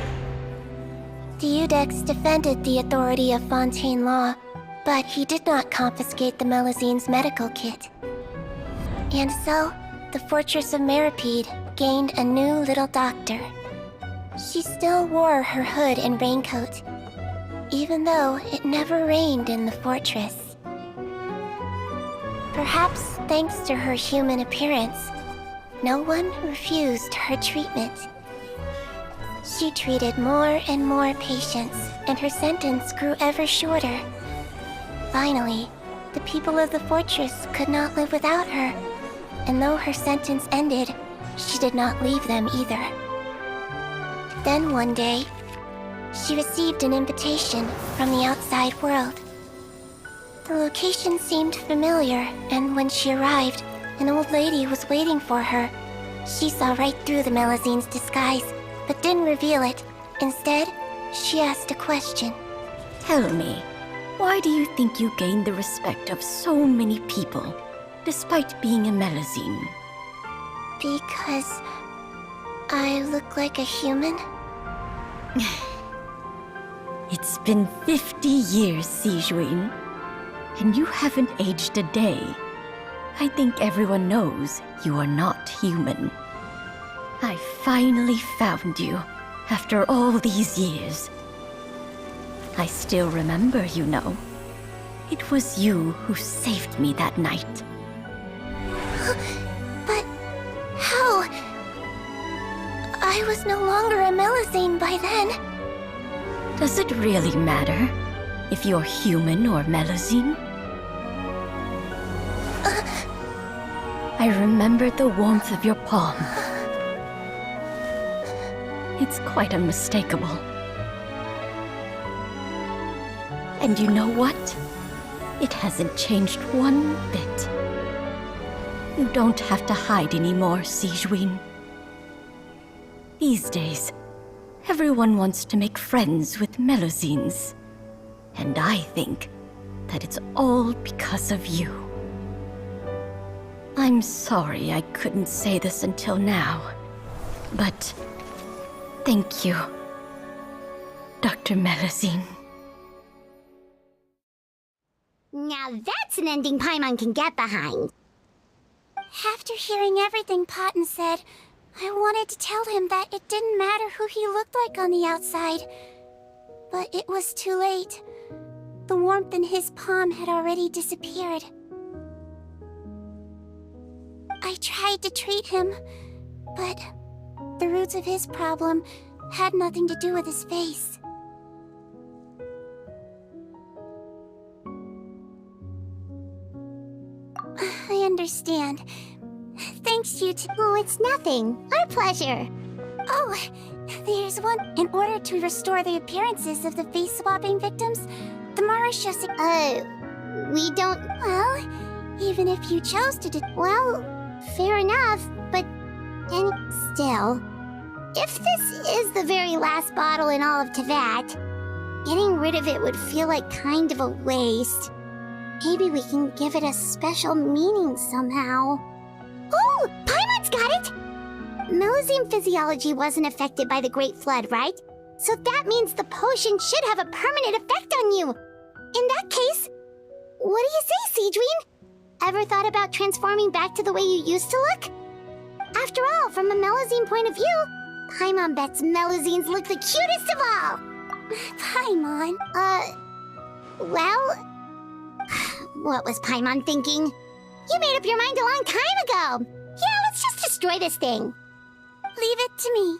The Iudex defended the authority of Fontaine law, but he did not confiscate the Melusine's medical kit. And so, the fortress of Meripede gained a new little doctor. She still wore her hood and raincoat, even though it never rained in the fortress. Perhaps thanks to her human appearance, no one refused her treatment. She treated more and more patients, and her sentence grew ever shorter. Finally, the people of the fortress could not live without her, and though her sentence ended, she did not leave them either. Then one day, she received an invitation from the outside world. The location seemed familiar, and when she arrived, an old lady was waiting for her. She saw right through the Melusine's disguise, but didn't reveal it. Instead, she asked a question. Tell me, why do you think you gained the respect of so many people, despite being a Melusine? Because I look like a human? It's been 50 years, Sijouin, and you haven't aged a day. I think everyone knows you are not human. I finally found you, after all these years. I still remember, you know. It was you who saved me that night. But how? I was no longer a Melusine by then. Does it really matter if you're human or Melusine? I remember the warmth of your palm. It's quite unmistakable. And you know what? It hasn't changed one bit. You don't have to hide anymore, Sijouin. These days, everyone wants to make friends with Melusines. And I think that it's all because of you. I'm sorry I couldn't say this until now, but thank you, Dr. Melusine. Now that's an ending Paimon can get behind. After hearing everything Potton said, I wanted to tell him that it didn't matter who he looked like on the outside. But it was too late. The warmth in his palm had already disappeared. I tried to treat him, but the roots of his problem had nothing to do with his face. I understand. Thanks to you two. Oh, it's nothing. Our pleasure. Oh, there's one. In order to restore the appearances of the face-swapping victims, the Mauritius... we don't... Well, even if you chose to Well, fair enough, but... And still... If this is the very last bottle in all of Tevat, getting rid of it would feel like kind of a waste. Maybe we can give it a special meaning somehow. Oh! Paimon's got it! Melusine physiology wasn't affected by the Great Flood, right? So that means the potion should have a permanent effect on you. In that case, what do you say, Cedrine? Ever thought about transforming back to the way you used to look? After all, from a Melusine point of view, Paimon bets Melusines look the cutest of all. Paimon? Well... What was Paimon thinking? You made up your mind a long time ago. Yeah, let's just destroy this thing. Leave it to me.